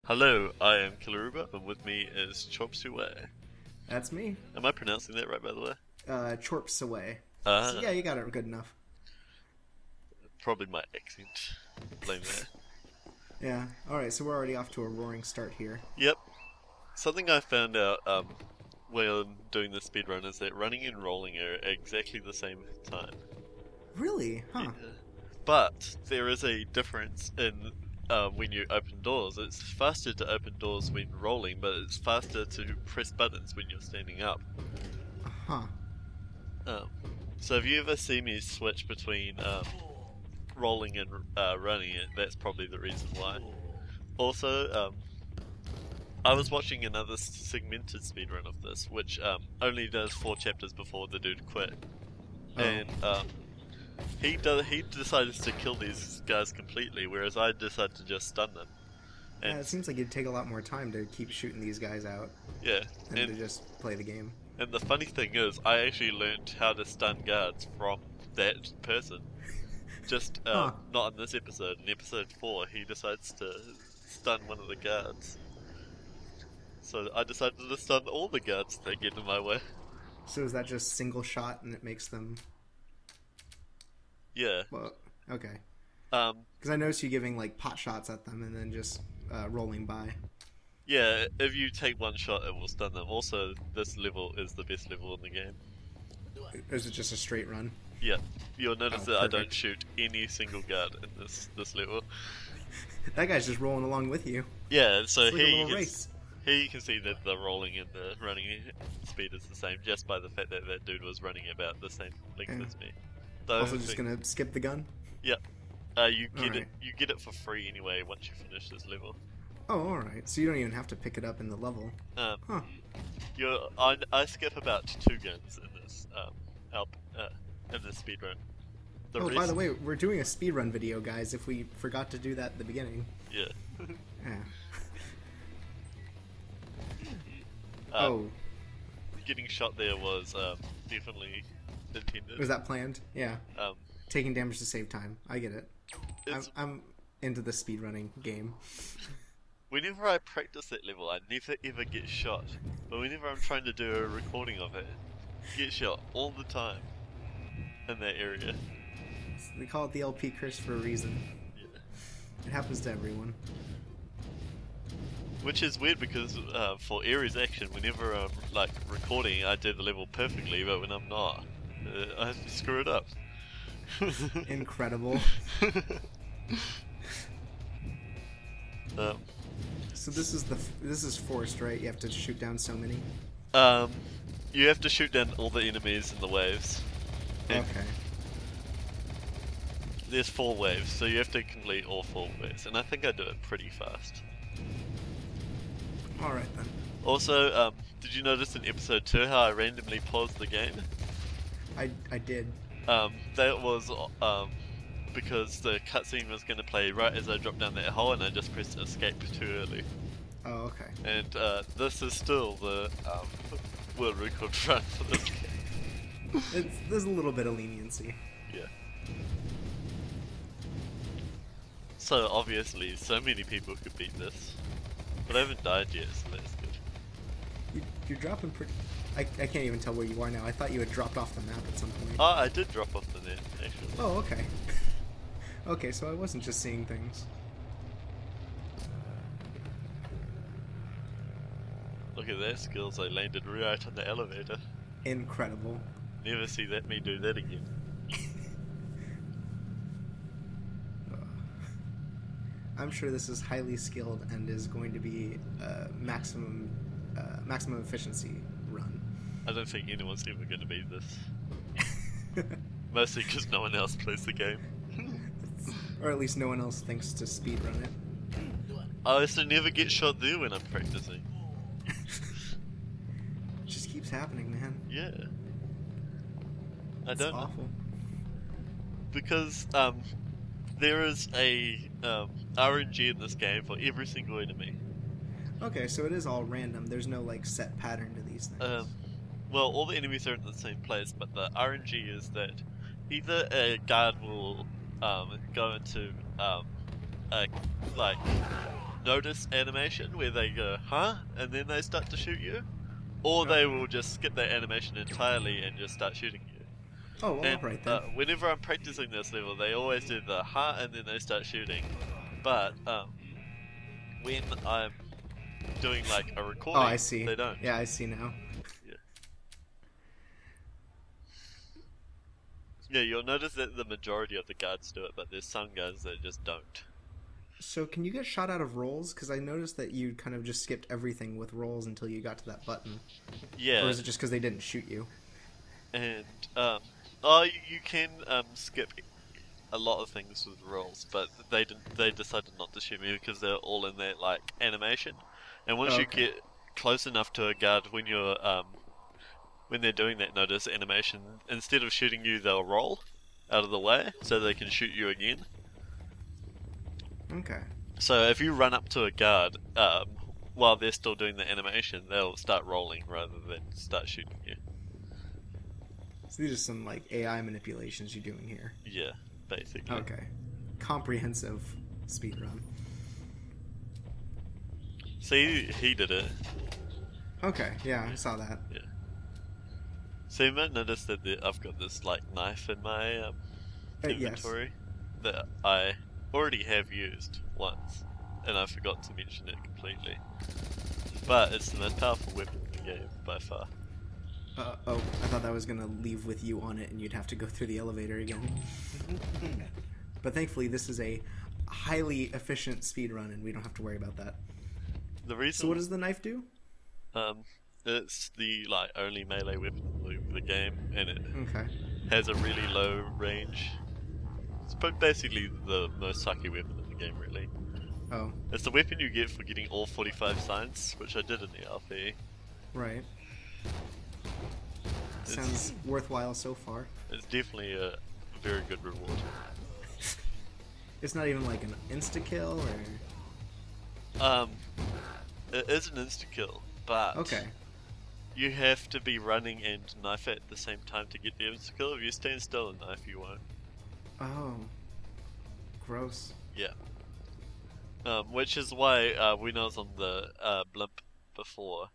Hello, I am Killaruba, and with me is Chopsue. That's me. Am I pronouncing that right, by the way? Chorps away. So Uh, yeah, you got it good enough. Probably my accent. Blame that. Yeah. All right. So we're already off to a roaring start here. Yep. Something I found out when doing the speedrun is that running and rolling are exactly the same time. Really? Huh. Yeah. But there is a difference in when you open doors. It's faster to open doors when rolling, but it's faster to press buttons when you're standing up. Huh. Um, so if you ever see me switch between rolling and running it, that's probably the reason why. Also, I was watching another segmented speedrun of this, which only does 4 chapters before the dude quit. Oh. And he decided to kill these guys completely, whereas I decided to just stun them. And Yeah, it seems like it'd take a lot more time to keep shooting these guys out yeah, than to just play the game. and the funny thing is, I actually learned how to stun guards from that person. Just Huh. not in this episode. In episode 4, he decides to stun one of the guards. So I decided to stun all the guards that get in my way. So is that just single shot and it makes them? Yeah. Well, okay. Um. Because I noticed you giving like pot shots at them and then just rolling by. Yeah. If you take one shot, it will stun them. Also, this level is the best level in the game. Is it just a straight run? Yeah. You'll notice Oh, that I perfect. don't shoot any single guard in this level. That guy's just rolling along with you. Yeah. So It's like a here little you race. Here you can see that the rolling and the running speed is the same, just by the fact that that dude was running about the same length Yeah. as me. The Also, only just thing- gonna skip the gun. Yeah. You get Alright. you get it for free anyway once you finish this level. Oh, all right. So you don't even have to pick it up in the level. Um, Huh. I skip about 2 guns in this in this speedrun. Oh, by the way, we're doing a speedrun video, guys, if we forgot to do that at the beginning. Yeah. Yeah. Um, Oh, Getting shot there was definitely intended. was that planned? Yeah. Um, Taking damage to save time. I get it. it's, I'm into the speedrunning game. Whenever I practice that level, I never ever get shot. But whenever I'm trying to do a recording of it, get shot all the time in that area. They call it the LP curse for a reason. Yeah. It happens to everyone. Which is weird because for Ares action, whenever I'm like recording, I do the level perfectly, but when I'm not, I screw it up. Incredible. um, So this is forced, right? You have to shoot down so many. you have to shoot down all the enemies in the waves. And Okay. there's 4 waves, so you have to complete all 4 waves, and I think I do it pretty fast. All right then. Also, did you notice in episode 2 how I randomly paused the game? I did. That was because the cutscene was going to play right as I dropped down that hole, and I just pressed escape too early. Oh, okay. And this is still the world record run for this game. There's a little bit of leniency. Yeah. So obviously, so many people could beat this, but I haven't died yet, so that's good. You're dropping pretty. I can't even tell where you are now. I thought you had dropped off the map at some point. Oh, I did drop off the net, actually. Oh, okay. Okay, so I wasn't just seeing things. Look at that skills, I landed right on the elevator. Incredible. Never see me do that again. I'm sure this is highly skilled and is going to be a maximum efficiency run. I don't think anyone's ever going to beat this. Mostly because no one else plays the game. Or at least no one else thinks to speedrun it. I also never get shot there when I'm practicing. It just keeps happening, man. Yeah. I It's don't know. awful. Because there is a RNG in this game for every single enemy. Okay, so it is all random. There's no like set pattern to these things. Well, all the enemies are in the same place, but the RNG is that either a guard will go into like notice animation where they go, huh? And then they start to shoot you. Or they will just skip that animation entirely and just start shooting you. Oh, well, And alright then. whenever I'm practicing this level, they always do the huh and then they start shooting. But when I'm doing like a recording, Oh, I see. they don't. Yeah, I see now. Yeah, you'll notice that the majority of the guards do it, but there's some guards that just don't. So can you get shot out of rolls? Because I noticed that you kind of just skipped everything with rolls until you got to that button. Yeah. Or is it just because they didn't shoot you? And, you can skip a lot of things with rolls, but they decided not to shoot me because they're all in that, like, animation. And once you get close enough to a guard when you're, when they're doing that notice animation, instead of shooting you, they'll roll out of the way so they can shoot you again. Okay. So if you run up to a guard while they're still doing the animation, they'll start rolling rather than start shooting you. So these are some like AI manipulations you're doing here. Yeah, basically. Okay. Comprehensive speedrun. See, he did it. Okay, yeah, I saw that. Yeah. So you might notice that I've got this like knife in my inventory that I already have used once, and I forgot to mention it completely. But it's the most powerful weapon in the game by far. Oh, I thought that was gonna leave with you on it and you'd have to go through the elevator again. But thankfully this is a highly efficient speedrun and we don't have to worry about that. The reason. So what does the knife do? It's the like only melee weapon in the game, and it Okay. has a really low range. It's basically the most sucky weapon in the game, really. Oh. It's the weapon you get for getting all 45 signs, which I did in the RP. Right. Sounds worthwhile so far. It's definitely a very good reward. It's not even like an insta-kill or... It is an insta-kill, but Okay. you have to be running and knife at the same time to get the insta-kill. If you stand still and knife, you won't. Oh. Gross. Yeah. Which is why when I was on the blimp before,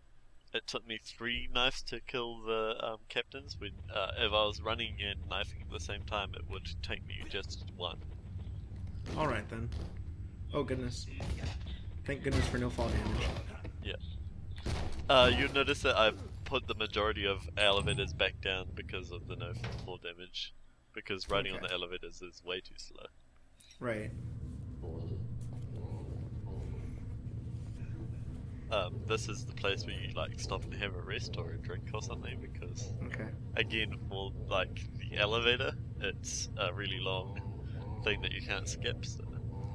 it took me 3 knives to kill the captains. When if I was running and knifing at the same time, it would take me just 1. Alright then. Oh goodness. Thank goodness for no fall damage. Yeah. You'll notice that I've put the majority of elevators back down because of the no fall damage. Because riding on the elevators is way too slow. Right. This is the place where you like stop and have a rest or a drink or something, because again, for like the elevator, it's a really long thing that you can't skip. So.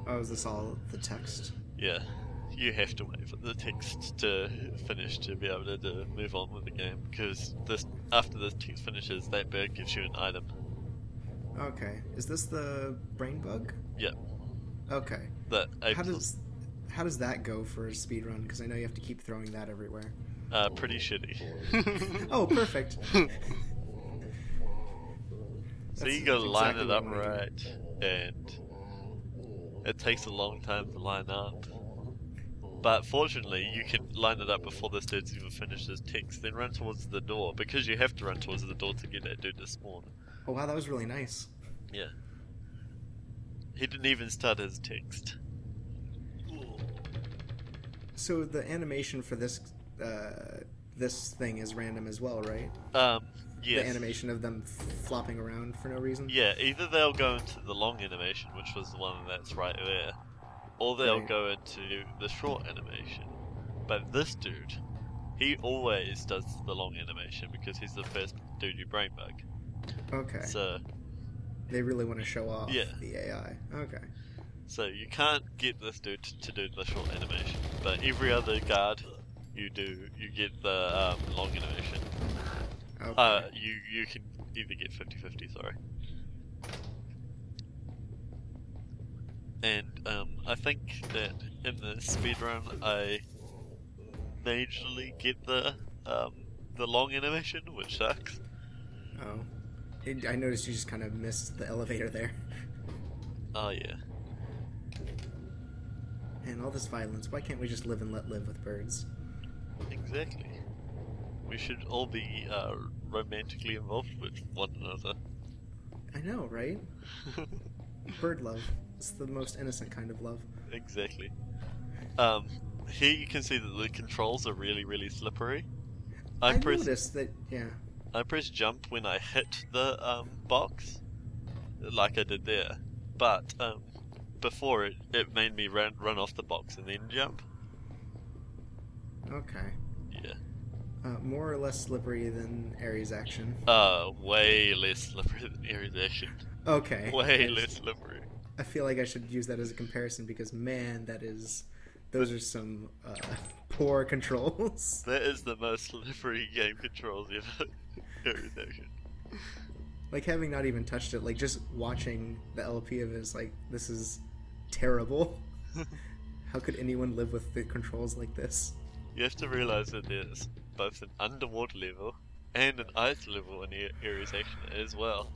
Oh, is this all the text? Yeah, you have to wait for the text to finish to be able to move on with the game, because after this text finishes, that bird gives you an item. Okay. Is this the brain bug? Yeah. Okay. How does that go for a speedrun? Because I know you have to keep throwing that everywhere. Pretty shitty. Oh, perfect. So you gotta line it up right, and it takes a long time to line up. But fortunately, you can line it up before this dude's even finished his text, then run towards the door, because you have to run towards the door to get that dude to spawn. Oh wow, that was really nice. Yeah. He didn't even start his text. So the animation for this this thing is random as well, right? Yes. The animation of them flopping around for no reason? Yeah, either they'll go into the long animation, which was the one that's right there, or they'll go into the short animation. But this dude, he always does the long animation because he's the first dude you brain bug. Okay. So they really want to show off the AI. Okay. So you can't get this dude to do the short animation, but every other guard you get the long animation. Okay. You can either get 50-50, sorry. And I think that in the speedrun I majorly get the long animation, which sucks. Oh. I noticed you just kind of missed the elevator there. Oh yeah. And all this violence, why can't we just live and let live with birds? Exactly. We should all be romantically involved with one another. I know, right? Bird love. It's the most innocent kind of love. Exactly. Here you can see that the controls are really, really slippery. I noticed that, yeah. I press jump when I hit the box, like I did there, but before it made me run off the box and then jump. Okay. Yeah. More or less slippery than Ares action. Way less slippery than Ares action. Okay. Way less slippery. I feel like I should use that as a comparison because, man, those are some poor controls. That is the most slippery game controls ever. Ares action. Like, having not even touched it, like, just watching the LP of it is like, this is terrible. How could anyone live with the controls like this? You have to realize that there's both an underwater level and an ice level in Ares action as well.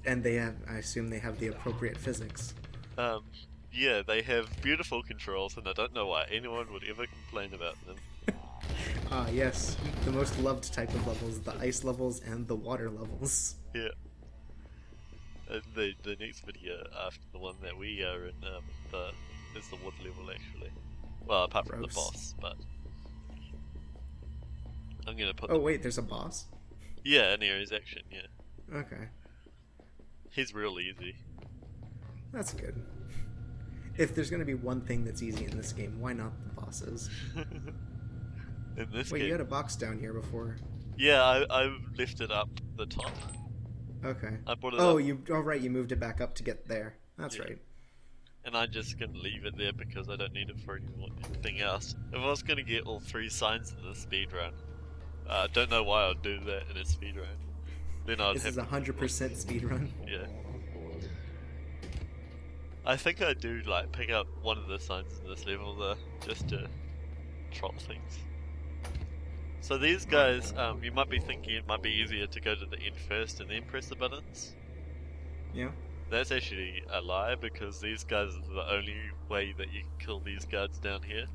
And they have, I assume they have the appropriate physics. Yeah, they have beautiful controls, and I don't know why anyone would ever complain about them. Ah, yes. The most loved type of levels, the ice levels and the water levels. Yeah. The next video after the one that we are in is the water level, actually. Well, apart from the boss, but... I'm gonna put... Oh, wait, there's a boss? Yeah, in Ares action, yeah. Okay. He's real easy. That's good. If there's gonna be one thing that's easy in this game, why not the bosses? In this Wait, game... you had a box down here before. Yeah, I lifted up the top. Okay. I brought it up. Oh right, you moved it back up to get there. That's right. And I'm just gonna leave it there because I don't need it for anything else. If I was gonna get all 3 signs in the speedrun, I don't know why I'd do that in a speedrun. Then I'd This is 100% speedrun. Yeah. I think I do like pick up one of the signs in this level though, just to troll things. So these guys, you might be thinking it might be easier to go to the end first and then press the buttons. Yeah. That's actually a lie, because these guys are the only way that you can kill these guards down here.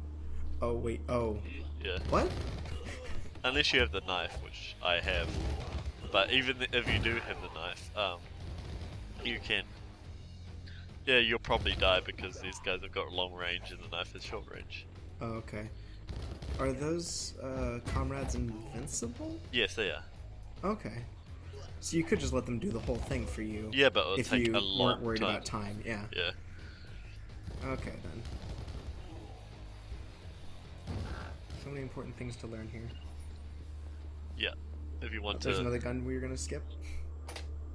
Oh wait, oh. Yeah. What? Unless you have the knife, which I have. But even if you do have the knife, you can... Yeah, you'll probably die because these guys have got long range and the knife is short range. Oh, okay. Are those comrades invincible? Yes, they are. Okay. So you could just let them do the whole thing for you. Yeah, but it would if take you a long weren't worried time. about time. Yeah. Yeah. Okay then. So many important things to learn here. Yeah. If you want There's to. another gun we were gonna skip.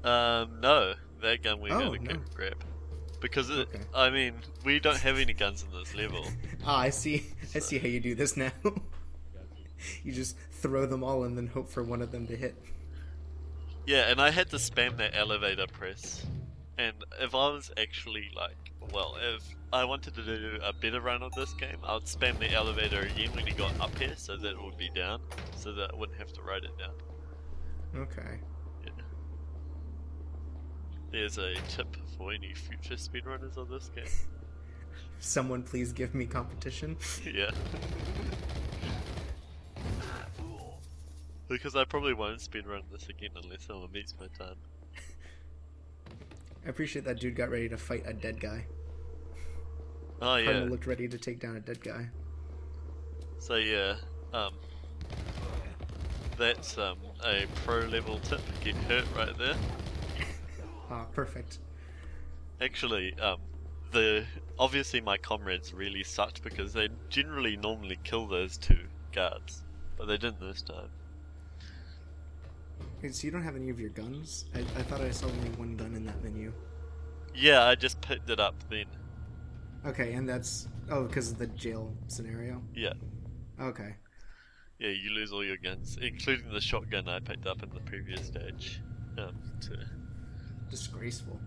No, that gun we're gonna no. grab. Because Okay. I mean, we don't have any guns in this level. Ah, I see. I see how you do this now. You just throw them all and then hope for one of them to hit. Yeah, and I had to spam that elevator press. And if I was actually like, well, if I wanted to do a better run of this game, I would spam the elevator again when you got up here, so that it would be down, so that I wouldn't have to write it down. Okay. Yeah. There's a tip for any future speedrunners of this game. Someone please give me competition. Yeah. Because I probably won't speedrun this again unless someone beats my time. I appreciate that dude got ready to fight a dead guy. Oh yeah. Cardinal looked ready to take down a dead guy. So yeah, that's a pro level tip. Get hurt right there. Ah, perfect. Actually, obviously my comrades really sucked because they generally normally kill those 2 guards, but they didn't this time. Wait, so you don't have any of your guns? I thought I saw only one gun in that menu. Yeah, I just picked it up then. Okay, and that's... Oh, because of the jail scenario? Yeah. Okay. Yeah, you lose all your guns, including the shotgun I picked up in the previous stage. Disgraceful.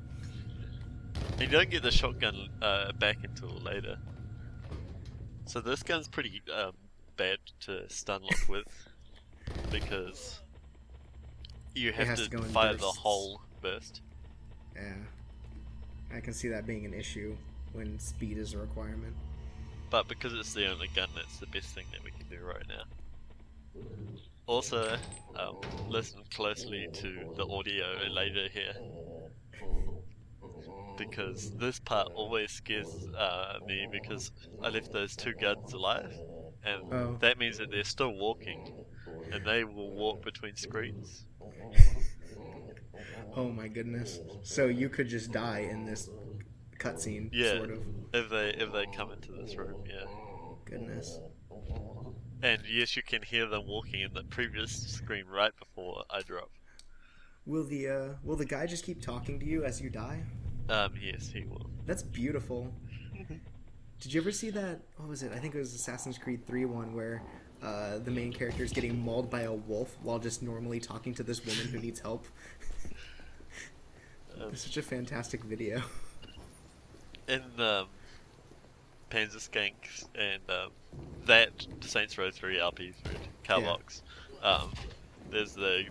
And you don't get the shotgun back until later. So this gun's pretty bad to stun lock with, because you have to fire the whole burst. Yeah. I can see that being an issue when speed is a requirement. but because it's the only gun, it's the best thing that we can do right now. Also, listen closely to the audio later here, because this part always scares me because I left those two guns alive, and that means that they're still walking, and they will walk between screens. Oh my goodness. So you could just die in this cutscene, Yeah, sort of. if they come into this room, yeah. Goodness. And yes, you can hear them walking in the previous screen right before I drop. Will the guy just keep talking to you as you die? Yes, he will. That's beautiful. Did you ever see that? What was it? I think it was Assassin's Creed 3 one where the main character is getting mauled by a wolf while just normally talking to this woman who needs help. It's such a fantastic video. In Panzer Skank and that Saints Row 3 LP thread, Carbox, there's the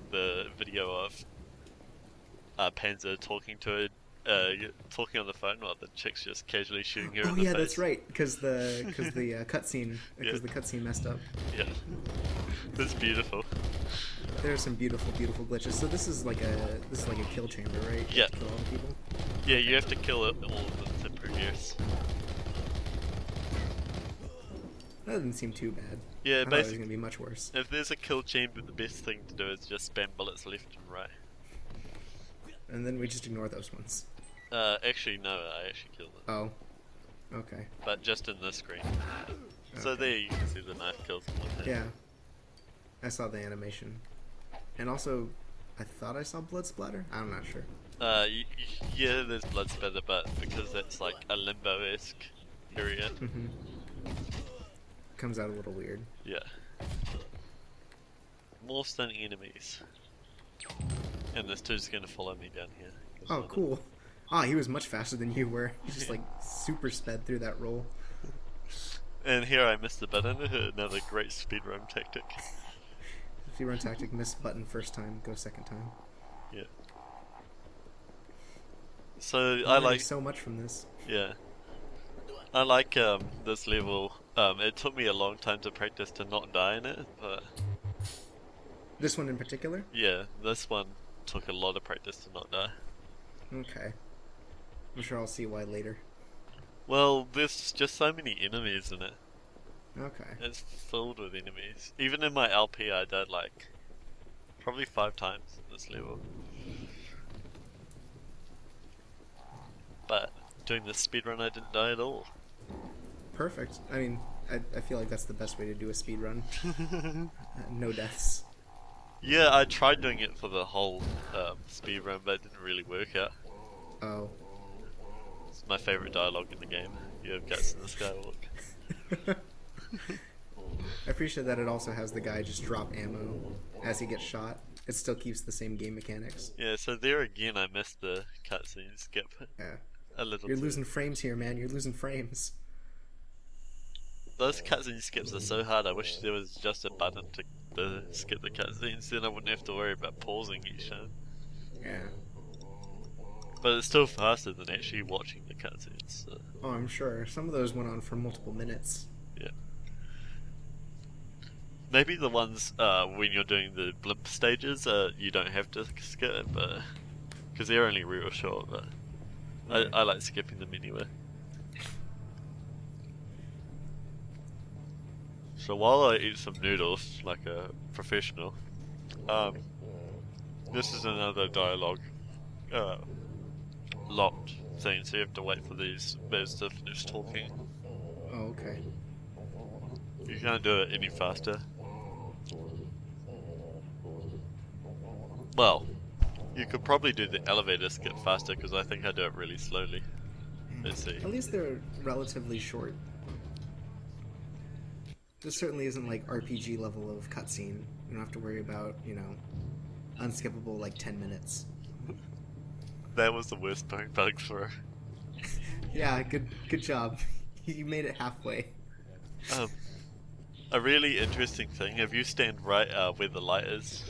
video of Panzer talking to talking on the phone while the chick's just casually shooting her in the face. That's right, because the cutscene messed up. Yeah, that's beautiful. There are some beautiful glitches. So this is like a kill chamber, right? Yeah. Kill all the people. Yeah, you have to kill all of them to progress. That doesn't seem too bad. Yeah, I thought it was gonna be much worse. If there's a kill chamber, the best thing to do is just spam bullets left and right. And then we just ignore those ones. Actually, no, I actually killed them. Oh. Okay. But just in this screen. So there you can see the knife kills in one hit. Yeah. I saw the animation. And also, I thought I saw blood splatter? I'm not sure. Yeah, there's blood splatter, but because that's like a limbo-esque area. Comes out a little weird. Yeah. More stunning enemies. And this dude's gonna follow me down here. Oh, cool. He was much faster than you were. He just like super sped through that roll. And here I missed the button. Another great speedrun tactic. Speedrun tactic, miss button first time, go second time. Yeah. So I like so much from this. Yeah. I like this level. It took me a long time to practice to not die in it, but this one in particular? Yeah, this one took a lot of practice to not die. Okay. I'm sure I'll see why later. Well, there's just so many enemies in it. Okay. It's filled with enemies. Even in my LP I died like probably 5 times in this level. But doing this speedrun I didn't die at all. Perfect. I mean, I feel like that's the best way to do a speedrun. No deaths. Yeah, I tried doing it for the whole speedrun, but it didn't really work out. Oh. It's my favourite dialogue in the game. You have guts in the skywalk. I appreciate that it also has the guy just drop ammo as he gets shot. It still keeps the same game mechanics. Yeah, so there again I missed the cutscene skip. Yeah. A little You're losing frames here, man. You're losing frames. Those cutscene skips are so hard. I wish there was just a button to skip the cutscenes, then I wouldn't have to worry about pausing each time. Yeah. But it's still faster than actually watching the cutscenes. So. Oh, I'm sure. Some of those went on for multiple minutes. Yeah. Maybe the ones when you're doing the blimp stages, you don't have to skip, but because they're only real short. But I like skipping them anyway. So while I eat some noodles, like a professional, this is another dialogue locked thing, so you have to wait for these birds to finish talking. Oh, okay. You can't do it any faster. Well, you could probably do the elevator skip faster, because I think I do it really slowly. Let's see. At least they're relatively short. This certainly isn't like RPG level of cutscene. You don't have to worry about, you know, unskippable like 10 minutes. That was the worst bug throw. Yeah, good job. You made it halfway. A really interesting thing, if you stand right where the light is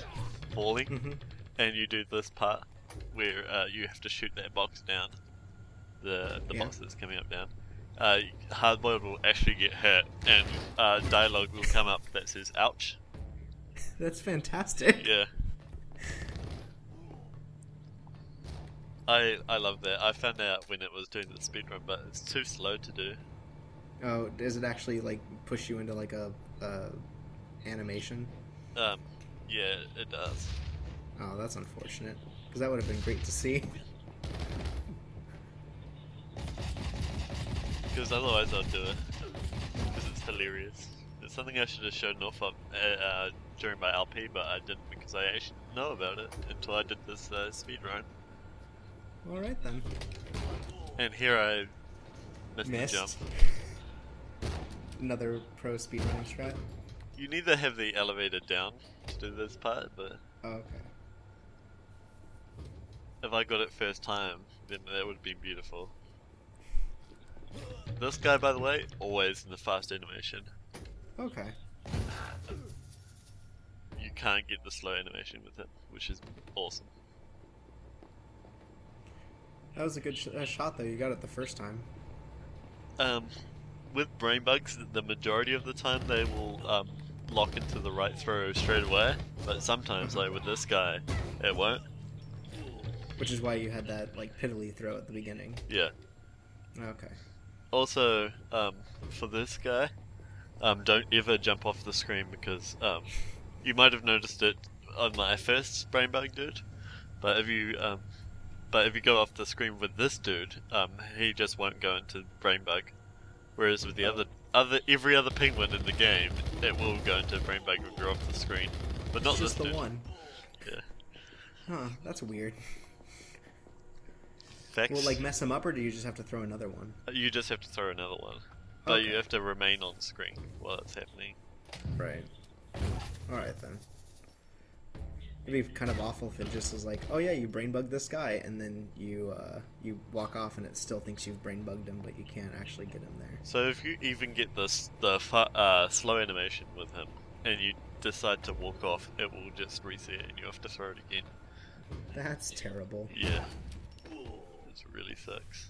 falling, and you do this part where you have to shoot that box down, the box that's coming up down, Hardboiled will actually get hurt, and dialogue will come up that says "ouch." That's fantastic. Yeah. I love that. I found out when it was doing the speedrun, but it's too slow to do. Oh, does it actually like push you into like a animation? Yeah, it does. Oh, that's unfortunate. Because that would have been great to see. Because otherwise I'd do it. Because it's hilarious. It's something I should have shown off of during my LP, but I didn't because I actually didn't know about it until I did this speedrun. Alright then. And here I missed the Missed. jump. Another pro speedrunning strat. You need to have the elevator down to do this part, but Oh, okay. if I got it first time, then that would be beautiful. This guy, by the way, always in the fast animation. Okay. You can't get the slow animation with him, which is awesome. That was a good shot though, you got it the first time. With brain bugs, the majority of the time they will lock into the right throw straight away, but sometimes, like with this guy, it won't. Which is why you had that like piddly throw at the beginning. Yeah. Okay. Also, for this guy, don't ever jump off the screen because you might have noticed it on my first brain bug dude, but if you go off the screen with this dude, he just won't go into brain bug. Whereas with the every other penguin in the game, it will go into brain bug if you're off the screen, but not It's this just the dude. one. Yeah. Huh, that's weird. Facts. Will it like mess him up or do you just have to throw another one? You just have to throw another one, but Okay. you have to remain on screen while it's happening. Right. Alright then. It'd be kind of awful if it just was like, oh yeah, you brain bugged this guy, and then you walk off and it still thinks you've brain bugged him, but you can't actually get him there. So if you even get the slow animation with him, and you decide to walk off, it will just reset and you have to throw it again. That's terrible. Yeah. It really sucks.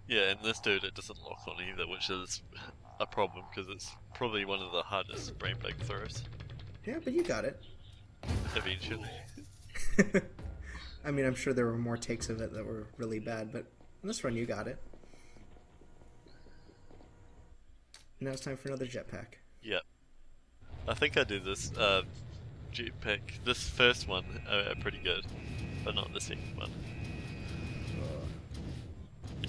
Yeah, and this dude, it doesn't lock on either, which is a problem, because it's probably one of the hardest brain bug throws. Yeah, but you got it. Eventually. I mean, I'm sure there were more takes of it that were really bad, but in this run you got it. Now it's time for another jetpack. Yep. I think I do this jetpack, this first one, pretty good, but not the second one.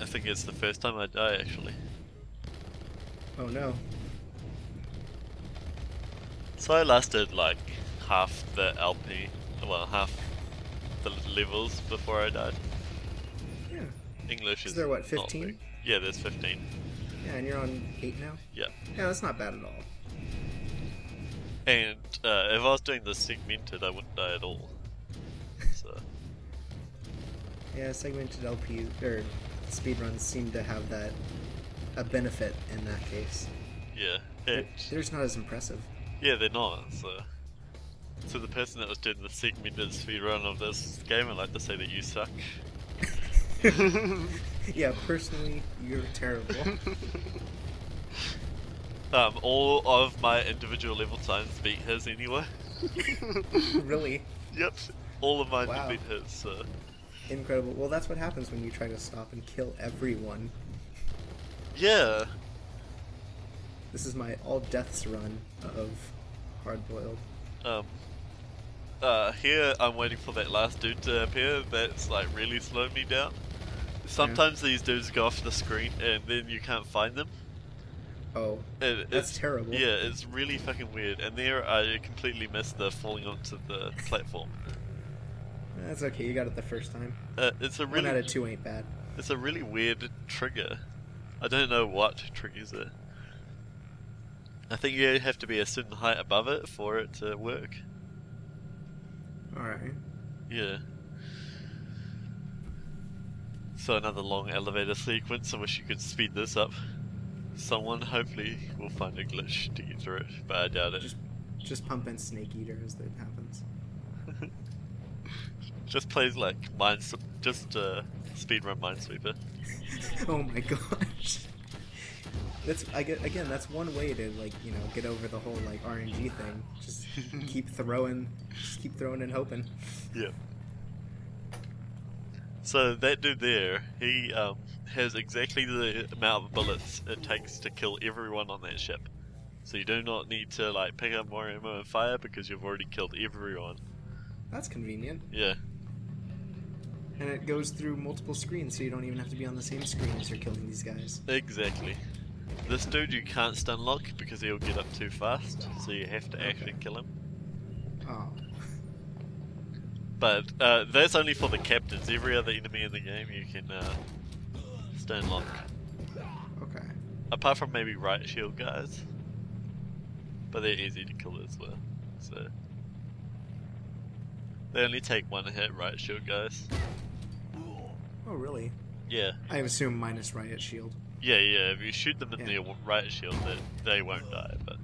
I think it's the first time I die, actually. Oh no. So I lasted like half the LP, well, half the levels before I died. Yeah. English is Is there what, not 15? big. Yeah, there's 15. Yeah, and you're on 8 now? Yeah. Yeah, that's not bad at all. And if I was doing this segmented, I wouldn't die at all. So Yeah, segmented LP or speedruns seem to have a benefit in that case. yeah, They're just not as impressive. yeah, they're not. So the person that was doing the segmented speedrun of this game, I'd like to say that you suck. Yeah, personally, you're terrible. All of my individual level times beat his anyway. Really? Yep, all of mine Wow. beat his. So Incredible. Well, that's what happens when you try to stop and kill everyone. yeah, This is my all deaths run of Hardboiled. here I'm waiting for that last dude to appear. That's like really slowed me down. Sometimes these dudes go off the screen and then you can't find them. Oh, That's that's terrible. Yeah, it's really fucking weird. And there I completely missed the falling onto the platform. That's okay, you got it the first time. It's a 1 out really of 2 ain't bad. It's a really weird trigger. I don't know what triggers it. I think you have to be a certain height above it for it to work. Alright. Yeah. So another long elevator sequence. I wish you could speed this up. Someone hopefully will find a glitch to get through it, but I doubt it. Just pump in Snake Eater as that happens. Just plays like speedrun Minesweeper. Oh my gosh. That's one way to like, you know, get over the whole like RNG thing. Just keep throwing and hoping. Yeah. So that dude there, he has exactly the amount of bullets it takes to kill everyone on that ship. So you do not need to like pick up more ammo and fire because you've already killed everyone. That's convenient. Yeah. And it goes through multiple screens, so you don't even have to be on the same screen as you're killing these guys. Exactly. This dude you can't stun lock because he'll get up too fast, so you have to actually kill him. Oh. But that's only for the captains. Every other enemy in the game you can stun lock. Okay. Apart from maybe right shield guys. But they're easy to kill as well. So they only take one hit, right shield guys. Oh really? Yeah. I assume minus riot shield. Yeah. If you shoot them in the right shield, they won't die. But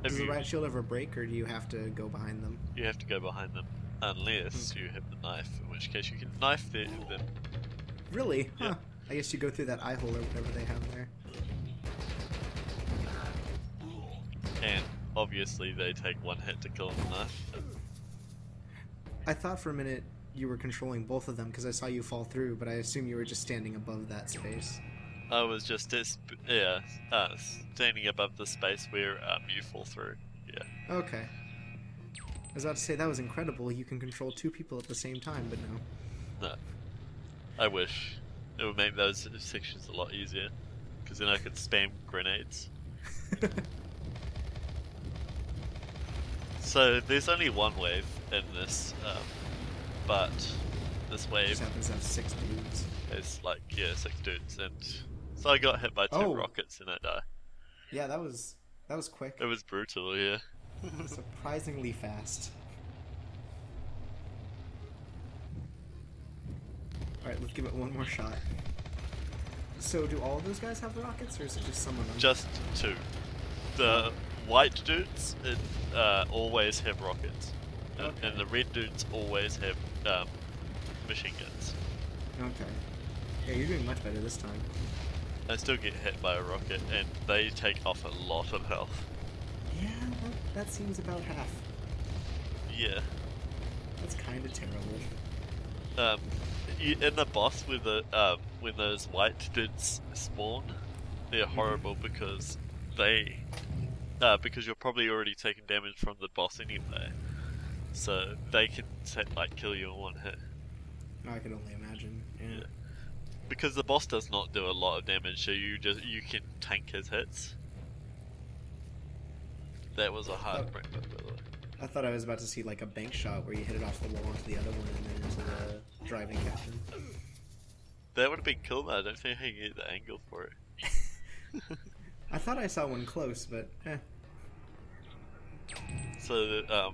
does the right shield ever break, or do you have to go behind them? You have to go behind them, unless you have the knife. In which case you can knife them. Really? Yeah. Huh. I guess you go through that eye hole or whatever they have there. And obviously they take one hit to kill with a knife. I thought for a minute you were controlling both of them because I saw you fall through, but I assume you were just standing above that space. I was just standing above the space where you fall through. Yeah. Okay. I was about to say that was incredible. You can control two people at the same time, but no. No. I wish. It would make those sections a lot easier. Because then I could spam grenades. So there's only one wave in this, but this wave just happens to have 6 dudes. is like, 6 dudes, and so I got hit by 2 rockets and I died. Yeah, that was quick. It was brutal, yeah. Surprisingly fast. Alright, let's give it one more shot. So do all of those guys have rockets, or is it just some of them? Just 2. The white dudes always have rockets, and the red dudes always have machine guns. Okay. Yeah, you're doing much better this time. I still get hit by a rocket, and they take off a lot of health. Yeah, that seems about half. Yeah. That's kind of terrible. In the boss with the when those white dudes spawn, they're horrible because because you're probably already taking damage from the boss anyway, so they can like kill you in one hit. I could only imagine. Yeah. Because the boss does not do a lot of damage, so you can tank his hits. That was a hard break, by the way. I thought I was about to see like a bank shot where you hit it off the wall onto the other one and then into the driving captain. That would have been cool, but I don't think I can get the angle for it. I thought I saw one close, but eh. So,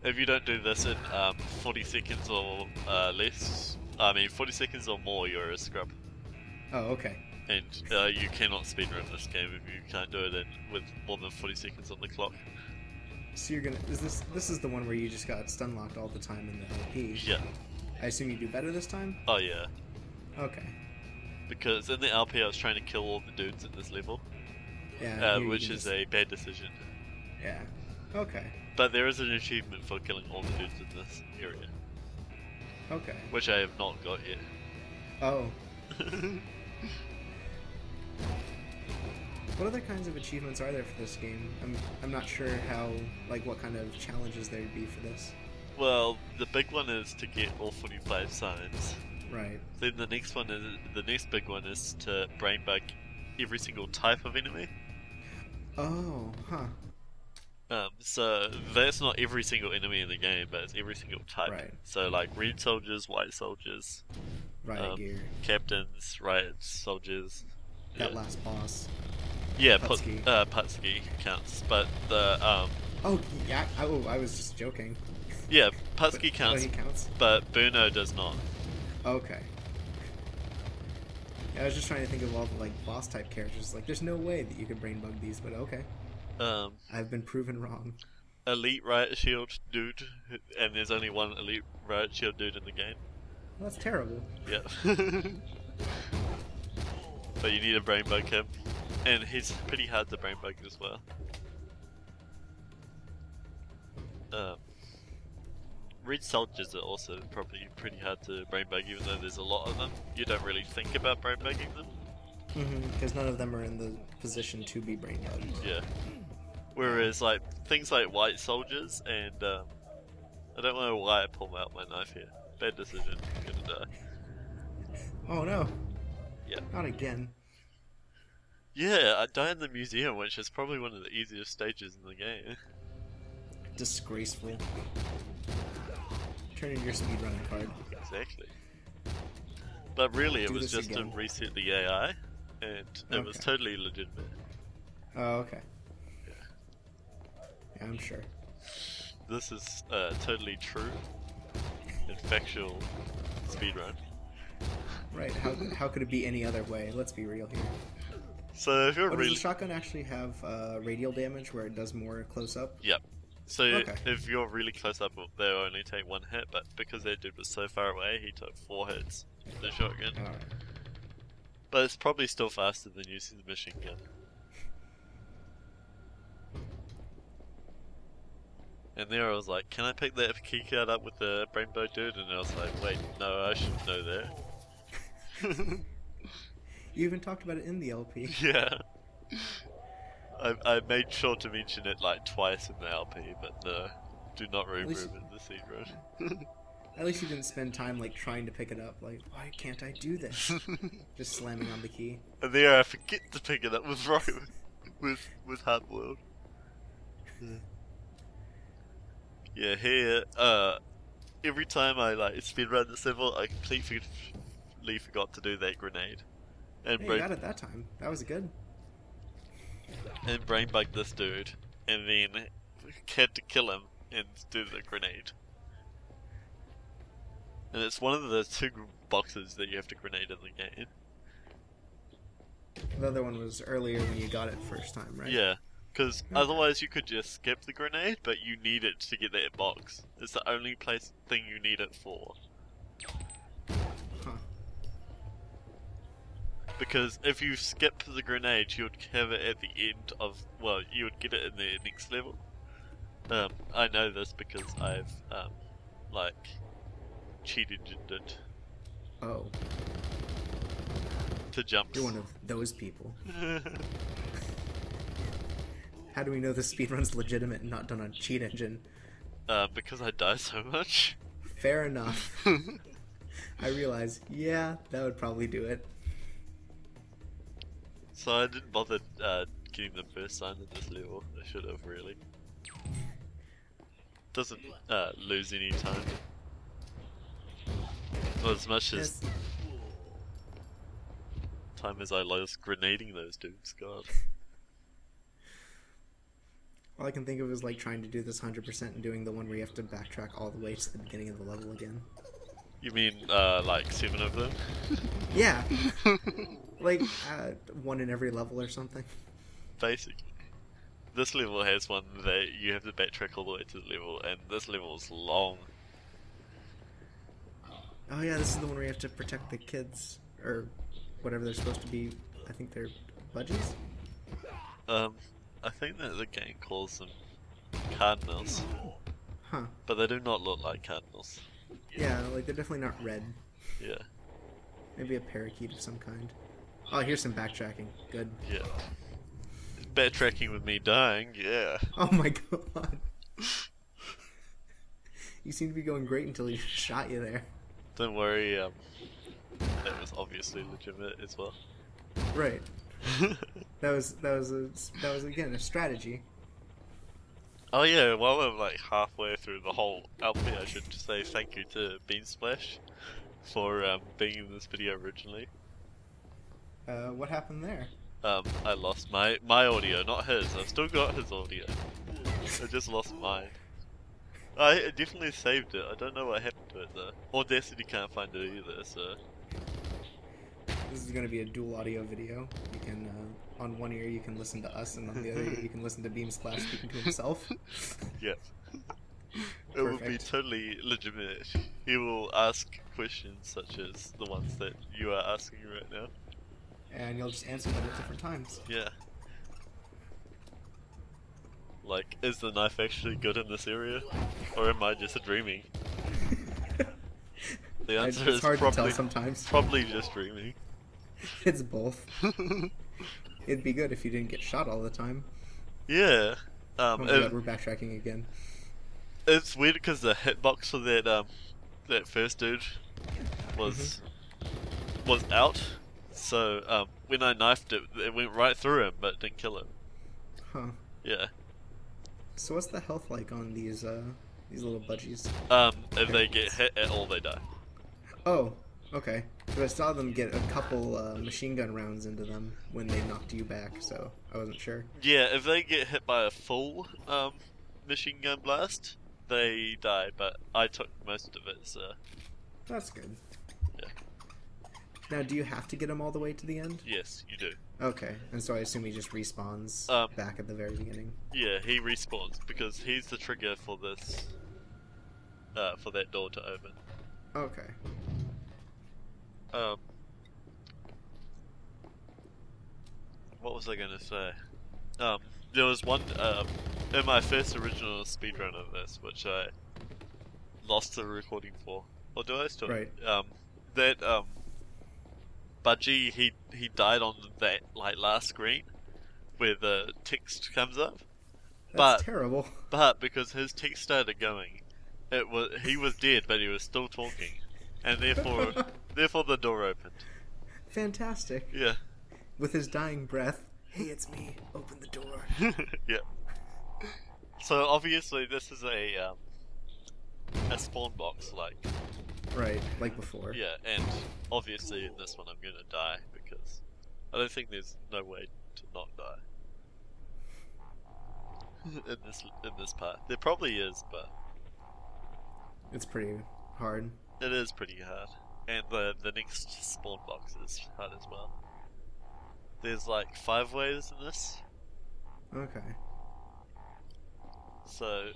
if you don't do this in 40 seconds or less, 40 seconds or more, you're a scrub. Oh, okay. And you cannot speedrun this game if you can't do it with more than 40 seconds on the clock. So you're gonna... This is the one where you just got stun locked all the time in the LP? Yeah. I assume you do better this time? Oh yeah. Okay. Because in the LP I was trying to kill all the dudes at this level. Yeah. Which is a bad decision. Yeah. Okay. But there is an achievement for killing all the dudes in this area. Okay. Which I have not got yet. Oh. What other kinds of achievements are there for this game? I'm not sure what kind of challenges there'd be for this. Well, the big one is to get all 45 signs. Right. Then the next big one is to brain bug every single type of enemy. Oh, huh. So that's not every single enemy in the game, but it's every single type. Right. So like red soldiers, white soldiers, riot gear, captains, riot soldiers. That last boss. Yeah, Putski. Putski counts, but the Oh yeah. Oh, I was just joking. Yeah, Putski counts, he counts, but Burno does not. Okay. Yeah, I was just trying to think of all the like boss type characters. Like, there's no way that you could brain bug these, but okay. I've been proven wrong. Elite Riot Shield dude, and there's only one Elite Riot Shield dude in the game. Well, that's terrible. Yeah. But you need to brain bug him, and he's pretty hard to brain bug as well. Red soldiers are also probably pretty hard to brain bug, even though there's a lot of them. You don't really think about brain bugging them. Because none of them are in the position to be brain bugged. Yeah. Whereas like things like white soldiers and I don't know why I pulled out my knife here. Bad decision. I'm gonna die. Oh no. Yeah. Not again. Yeah, I died in the museum, which is probably one of the easiest stages in the game. Disgraceful. Turn in your speedrunning card. Exactly. But really, it was just again. to reset the AI, and it was totally legitimate. Oh, okay. Yeah, I'm sure. This is totally true and factual speedrun. Right, how could it be any other way? Let's be real here. So if you're Does really... the shotgun actually have radial damage where it does more close up? Yep. So if you're really close up, they'll only take 1 hit, but because that dude was so far away, he took 4 hits with the shotgun. Alright. But it's probably still faster than using the machine gun. And there I was like, can I pick that keycard up with the rainbow dude? And I was like, wait, no, I should know that. You even talked about it in the LP. Yeah. I made sure to mention it like twice in the LP, but no, do not remove it in the Speedrun. At least you didn't spend time like trying to pick it up, like, why can't I do this? Just slamming on the key. And there I forget to pick it up with Hardboiled. Yeah, here, every time I like speedrun this level, I completely forgot to do that grenade. And hey, you got it that time. That was good. And brain bugged this dude, and then had to kill him and do the grenade. And it's one of the 2 boxes that you have to grenade in the game. The other one was earlier when you got it first time, right? Yeah, because otherwise you could just skip the grenade, but you need it to get that box. It's the only thing you need it for. Huh. Because if you skip the grenade, you would have it at the end of, well, you would get it in the next level. I know this because I've, like, cheated it. Oh. To jumps. You're one of those people. How do we know the speedrun's legitimate and not done on cheat engine? Because I die so much. Fair enough. I realize, yeah, that would probably do it. So I didn't bother getting the first sign in this level. I should have, really. Doesn't lose any time. Not as much as time as I lost grenading those dudes, god. All I can think of is like trying to do this 100% and doing the one where you have to backtrack all the way to the beginning of the level again. You mean, like 7 of them? Yeah! Like, 1 in every level or something. Basically. This level has one that you have to backtrack all the way to the level, and this level is long. Oh yeah, this is the one where you have to protect the kids, or whatever they're supposed to be. I think they're budgies? I think that the game calls them cardinals. Huh. But they do not look like cardinals. Yeah, like they're definitely not red. Yeah. Maybe a parakeet of some kind. Oh, here's some backtracking. Good. Yeah. Backtracking with me dying, yeah. Oh my god. You seem to be going great until he shot you there. Don't worry, that was obviously legitimate as well. Right. That was again a strategy. Oh yeah, while we're like halfway through the whole LP, I should just say thank you to Beansplash for being in this video originally. What happened there? I lost my audio, not his. I've still got his audio. I just lost mine. I definitely saved it. I don't know what happened to it though. Audacity can't find it either, so... This is going to be a dual audio video. You can, on one ear you can listen to us, and on the other ear you can listen to Beamsplash speaking to himself. Yeah. It will be totally legitimate. He will ask questions such as the ones that you are asking right now. and you'll just answer them at different times. Yeah. Like, is the knife actually good in this area? Or am I just dreaming? The answer It's is hard to tell probably, sometimes. probably just dreaming. It's both. It'd be good if you didn't get shot all the time. Yeah. Oh my god, we're backtracking again. It's weird because the hitbox for that first dude was out. So when I knifed it, it went right through him, but didn't kill him. Huh. Yeah. So what's the health like on these little budgies? If they get hit at all, they die. Oh, okay. But I saw them get a couple machine gun rounds into them when they knocked you back, so I wasn't sure. Yeah, if they get hit by a full machine gun blast, they die. But I took most of it, so That's good. yeah. Now, do you have to get him all the way to the end? Yes, you do. Okay, and so I assume he just respawns back at the very beginning. Yeah, he respawns because he's the trigger for this, for that door to open. Okay. What was I gonna say? There was one in my first original speedrun of this, which I lost the recording for. Or do I still? Right. That Budgie, he died on that like last screen where the text comes up. That's terrible. But because his text started going, he was dead, but he was still talking, and therefore the door opened. Fantastic. Yeah. With his dying breath, "Hey, it's me. Open the door." Yeah. So obviously this is a spawn box, like. Right, like before. Yeah, and obviously in this one I'm gonna die because I don't think there's no way to not die. in this part. There probably is, but It's pretty hard. it is pretty hard. And the next spawn box is hard as well. There's like 5 waves in this. Okay. So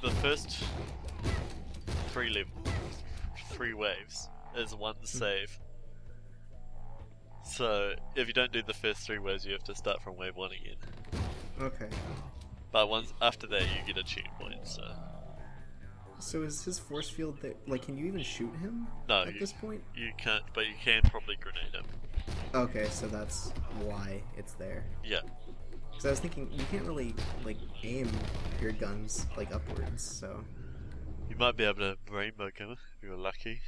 the first 3 waves is one save. So if you don't do the first 3 waves, you have to start from wave 1 again. Okay. But once after that, you get a cheat point. So is his force field there? Like, can you even shoot him No, at this point? you can't, but you can probably grenade him. Okay, so that's why it's there. Yeah. Because I was thinking, you can't really, like, aim your guns, like, upwards, so... You might be able to brain bug him if you're lucky.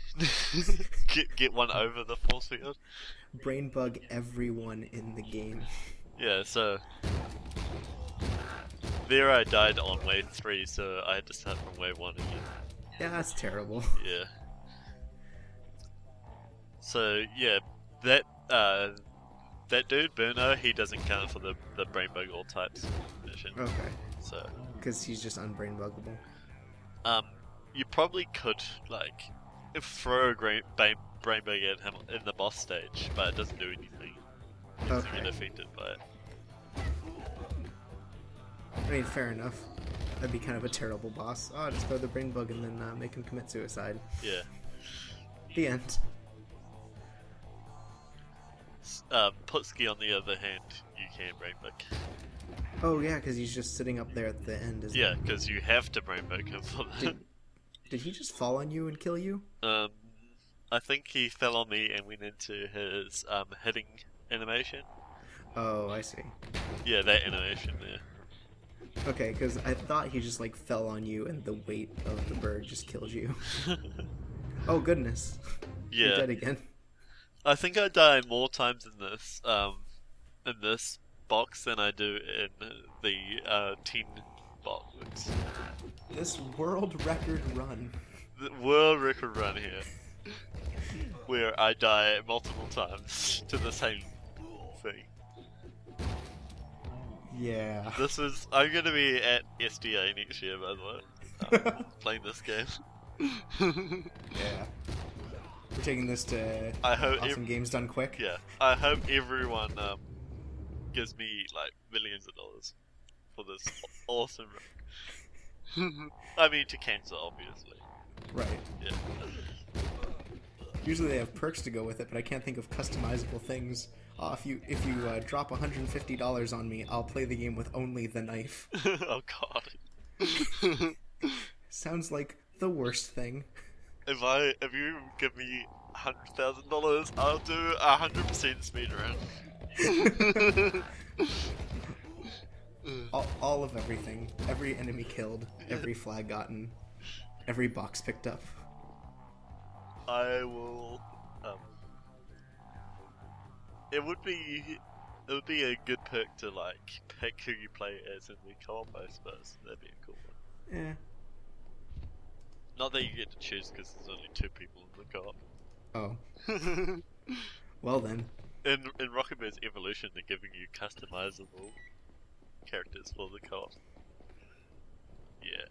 get one over the force field. Brain bug everyone in the game. Yeah, so there I died on wave 3, so I had to start from wave 1 again. Yeah, that's terrible. Yeah. So yeah, that dude Burno, he doesn't count for the brain bug all types mission. Okay. So Because he's just unbrain buggable. you probably could like throw a brain bug at him in the boss stage, but it doesn't do anything. You Okay. get affected by it. I mean, fair enough. That'd be kind of a terrible boss. Oh, just throw the brain bug and then make him commit suicide. Yeah. The end. Putski on the other hand, you can brain bug. Oh yeah, because he's just sitting up there at the end, isn't Yeah, he? because you have to brain bug him for that. Did he just fall on you and kill you? I think he fell on me and went into his hitting animation. Oh, I see. Yeah, that animation there. Okay, because I thought he just like fell on you and the weight of the bird just killed you. Oh goodness. Yeah. You're dead again. I think I die more times in this box than I do in the tin box. This world record run. The world record run here, where I die multiple times to the same thing. Yeah. I'm gonna be at SDA next year, by the way, playing this game. Yeah. We're taking this to I hope Awesome Games Done Quick. Yeah, I hope everyone gives me like millions of dollars for this awesome run. I mean, to cancel, obviously. Right. Yeah. Usually they have perks to go with it, but I can't think of customizable things if you drop $150 on me, I'll play the game with only the knife. Oh god. Sounds like the worst thing. If you give me $100,000, I'll do 100% speedrun. All of everything. Every enemy killed. Every flag gotten. Every box picked up. I will. It would be a good pick to like pick who you play as in the co-op, I suppose. That'd be a cool one. Yeah. Not that you get to choose because there's only 2 people in the co-op. Oh. Well then. In Rocketbirds Evolution, they're giving you customizable characters for the co-op. Yeah.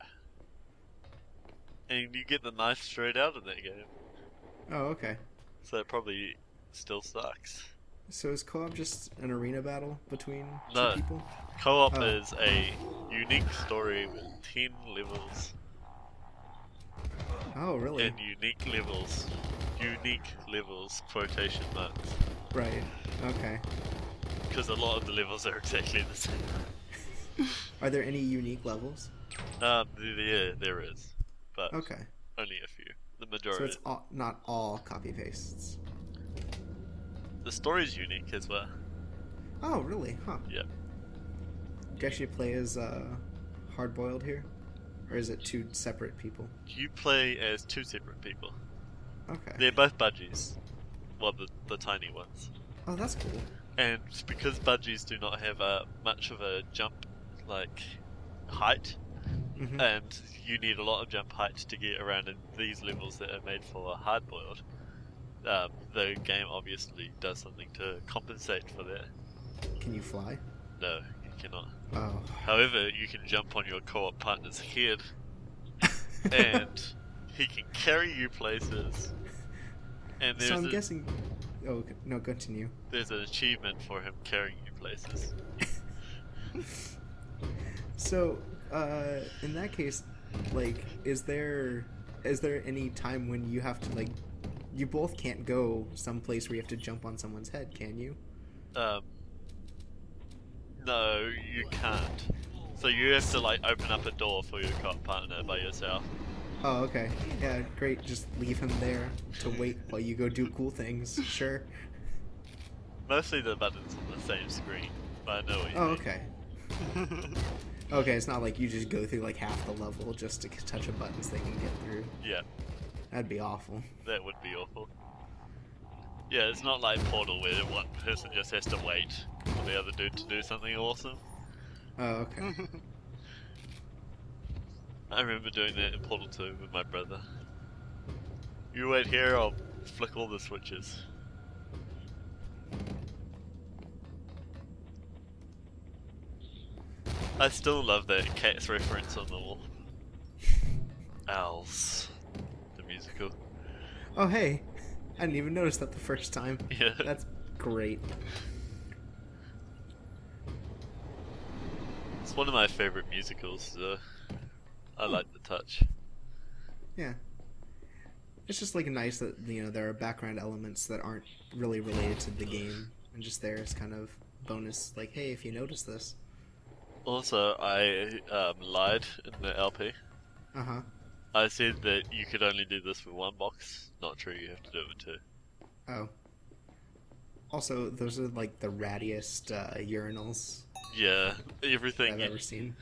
And you get the knife straight out of that game. Oh, okay. So it probably still sucks. So is co-op just an arena battle between No. 2 people? Co-op is a unique story with 10 levels. Oh, really? And unique levels. Unique levels, quotation marks. Right. Okay. Because a lot of the levels are exactly the same. Are there any unique levels? Yeah, there is. But Okay. only a few. The So majority. it's not all copy pastes. The story's unique as well. Oh, really? Huh. Yeah. Do you actually play as Hardboiled here? Or is it 2 separate people? You play as 2 separate people. Okay. They're both budgies. Well, the tiny ones. Oh, that's cool. And because budgies do not have much of a jump, like, height, Mm-hmm. and you need a lot of jump height to get around in these levels that are made for hardboiled, the game obviously does something to compensate for that. Can you fly? No, you cannot. Oh. However, you can jump on your co-op partner's head, and he can carry you places. And So I'm guessing... Oh, no, continue. there's an achievement for him carrying you places. So, in that case, like, is there any time when you have to, like, you both can't go someplace where you have to jump on someone's head, can you? No, you can't. So you have to like open up a door for your co-op partner by yourself. Oh, okay. Yeah, great. Just leave him there to wait while you go do cool things. Sure. Mostly the buttons on the same screen, but I know what you Oh, mean. okay. Okay, it's not like you just go through like half the level just to touch a button so they can get through. Yeah, That'd be awful. that would be awful. Yeah, it's not like Portal where one person just has to wait for the other dude to do something awesome. Oh, okay. I remember doing that in Portal 2 with my brother. You wait here, I'll flick all the switches. I still love that Cats reference on the wall. Owls. The musical. Oh, hey. I didn't even notice that the first time. Yeah. That's great. It's one of my favorite musicals, so I like the touch. Yeah. It's just like nice that, you know, there are background elements that aren't really related to the game and just there as kind of bonus, like, hey, if you notice this. Also, I lied in the LP. Uh-huh. I said that you could only do this with one box. Not true, you have to do it with 2. Oh. Also, those are like the rattiest urinals Yeah, everything I've ever seen.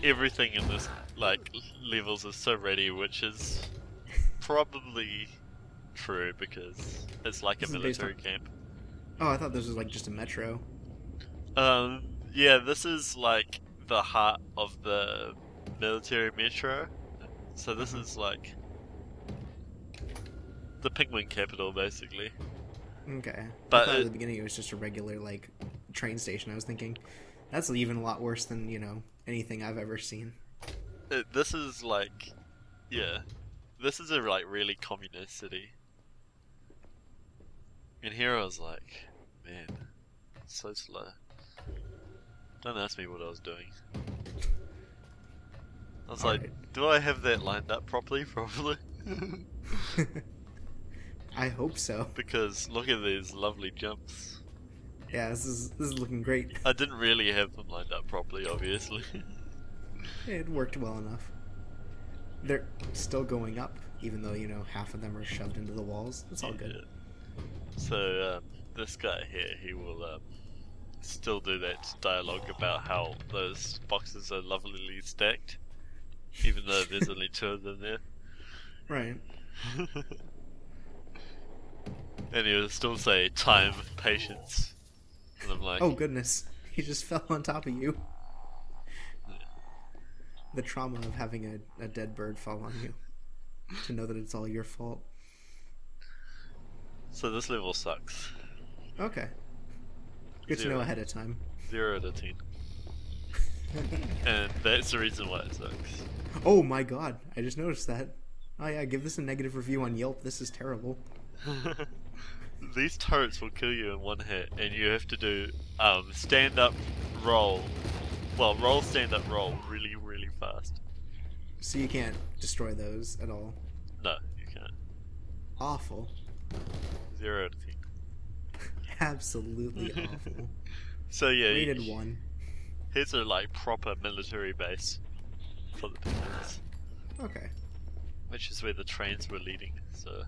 everything in this like levels is so ready, which is probably true because it's like This a is based military on- camp. Oh, I thought this was like just a metro. Yeah, this is like the heart of the military metro. So this is like the penguin capital, basically. Okay. But I thought it- at the beginning it was just a regular like train station. I was thinking that's even a lot worse than, you know, anything I've ever seen. This is like, yeah, this is a like really communist city. And here I was like, man, it's so slow. Don't ask me what I was doing. I was like, Alright. do I have that lined up properly? Probably. I hope so. Because look at these lovely jumps. Yeah, this is looking great. I didn't really have them lined up properly, obviously. It worked well enough. They're still going up, even though, you know, half of them are shoved into the walls. It's all good. So, this guy here, he will still do that dialogue about how those boxes are lovely stacked, even though there's only 2 of them there. Right. And he will still say, time, patience. And I'm like, Oh goodness, he just fell on top of you. yeah. The trauma of having a dead bird fall on you. To know that it's all your fault. So this level sucks. Okay. Good to know ahead of time. 0 out of 10. And that's the reason why it sucks. Oh my god, I just noticed that. Oh yeah, give this a negative review on Yelp. This is terrible. These turrets will kill you in one hit, and you have to do stand up, roll. Well, roll, stand up, roll really, really fast. So you can't destroy those at all. No, you can't. Awful. 0 out of 10. Absolutely awful. So yeah, Rated 1. here's a like proper military base for the penguins, Okay. which is where the trains were leading. So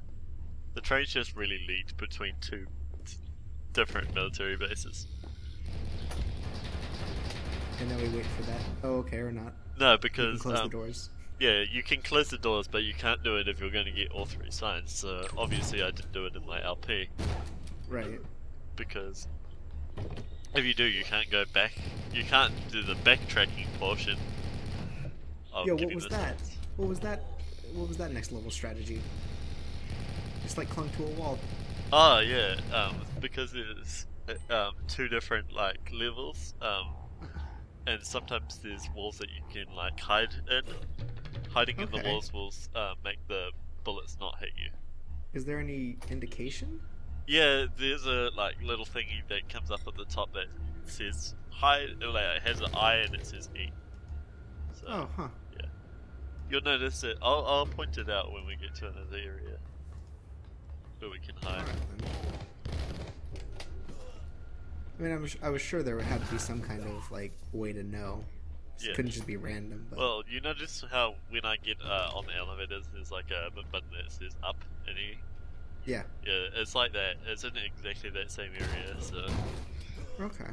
the trains just really lead between 2 different military bases. And then we wait for that. Oh, okay, or not. No, You can because close the doors. yeah, you can close the doors, but you can't do it if you're going to get all 3 signs. So obviously, I didn't do it in my LP Right. because if you do, you can't go back. You can't do the backtracking portion of Yo, what getting was the that? signs. What was that? What was that next level strategy? Just like clung to a wall. Oh yeah, because there's 2 different like levels, and sometimes there's walls that you can like hide in. Hiding in the Okay. walls will make the bullets not hit you. Is there any indication? Yeah, there's a like little thingy that comes up at the top that says hide. Like, it has an I and it says E. So Oh, huh. yeah, you'll notice it. I'll point it out when we get to another area where we can hide. Alright then. I mean, I was sure there would have to be some kind of like way to know. It Yeah. couldn't just be random. But Well, you notice how when I get on the elevators, there's like a button that says up and E. yeah. Yeah, it's like that. It's in exactly that same area. So Okay.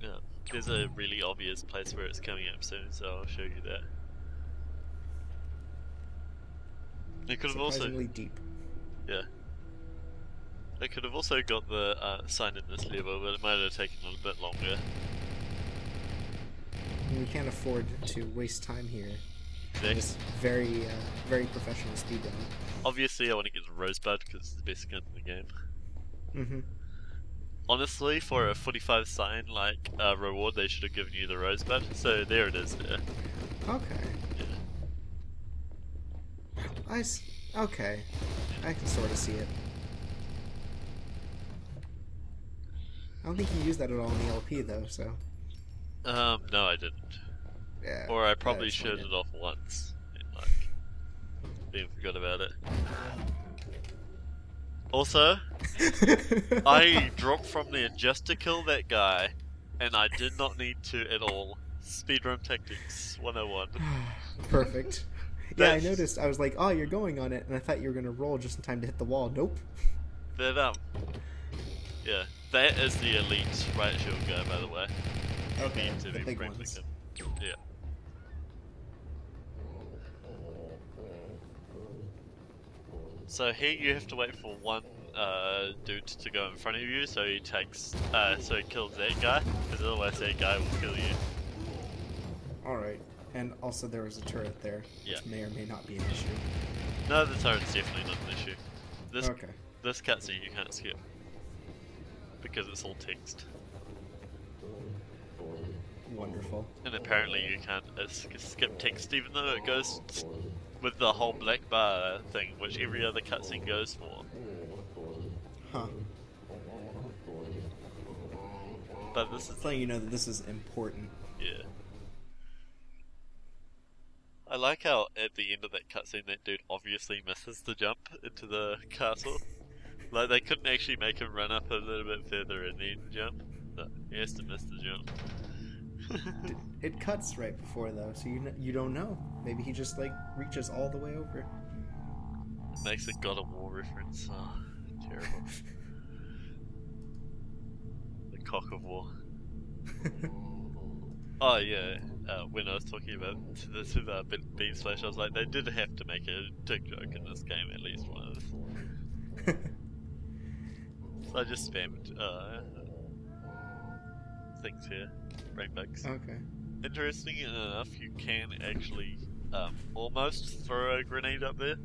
yeah, there's a really obvious place where it's coming up soon. So I'll show you that. It could have also, Surprisingly deep. yeah. They could have also got the sign in this level, but it might have taken a little bit longer. We can't afford to waste time here. Exactly. This very professional speedrun. Obviously, I want to get the Rosebud because it's the best gun in the game. Mm-hmm. Honestly, for a 45 sign like reward, they should have given you the Rosebud. So there it is. There. Okay. Yeah. Okay. I can sort of see it. I don't think you used that at all in the LP though, so. No, I didn't. Yeah. Or I probably that's showed fine. it off once. And, like, then forgot about it. Also, I dropped from there just to kill that guy, and I did not need to at all. Speedrun Tactics 101. Perfect. Yeah, I That's- noticed. I was like, oh, you're going on it, and I thought you were gonna roll just in time to hit the wall. Nope. That, yeah, that is the elite right shield guy, by the way. Okay, Need to the be big friendly ones. with him. Yeah. So here you have to wait for one dude to go in front of you, so he takes, so he kills that guy, because otherwise that guy will kill you. Alright. And also there was a turret there, Yeah. which may or may not be an issue. No, the turret's definitely not an issue. This Okay. this cutscene you can't skip because it's all text, Wonderful. and apparently you can't skip text even though it goes with the whole black bar thing, which every other cutscene goes for. Huh. But this is Letting you know that this is important. yeah. I like how at the end of that cutscene that dude obviously misses the jump into the castle. Like they couldn't actually make him run up a little bit further and then jump. No, he has to miss the jump. It cuts right before though, so you don't know. Maybe he just like reaches all the way over. It makes a God of War reference. Oh, terrible. The cock of war. Oh yeah, when I was talking about this with Beam Slash, I was like, they did have to make a dick joke in this game, at least once. So I just spammed things here, brain bugs. Okay. Interesting enough, you can actually almost throw a grenade up there.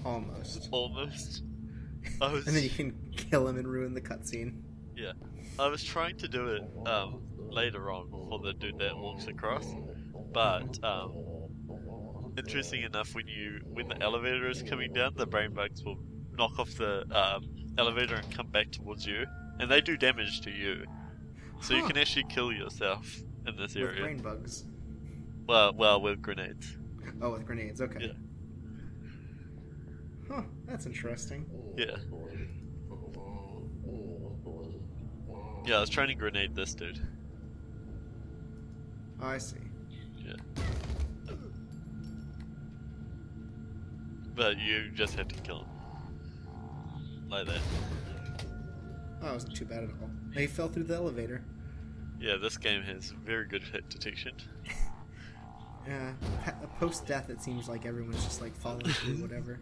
Almost. Almost. And then you can kill him and ruin the cutscene. Yeah. I was trying to do it later on for the dude that walks across, but interesting enough, when the elevator is coming down, the brain bugs will knock off the elevator and come back towards you, and they do damage to you. So you can actually kill yourself in this area. With brain bugs. Well, with grenades. Oh, with grenades. Okay. Yeah. Huh. That's interesting. Yeah. Yeah, I was trying to grenade this dude. Oh, I see. Yeah. But you just had to kill him. Like that. Oh, it wasn't too bad at all. He fell through the elevator. Yeah, this game has very good hit detection. Yeah. Post-death, it seems like everyone's just like falling through whatever.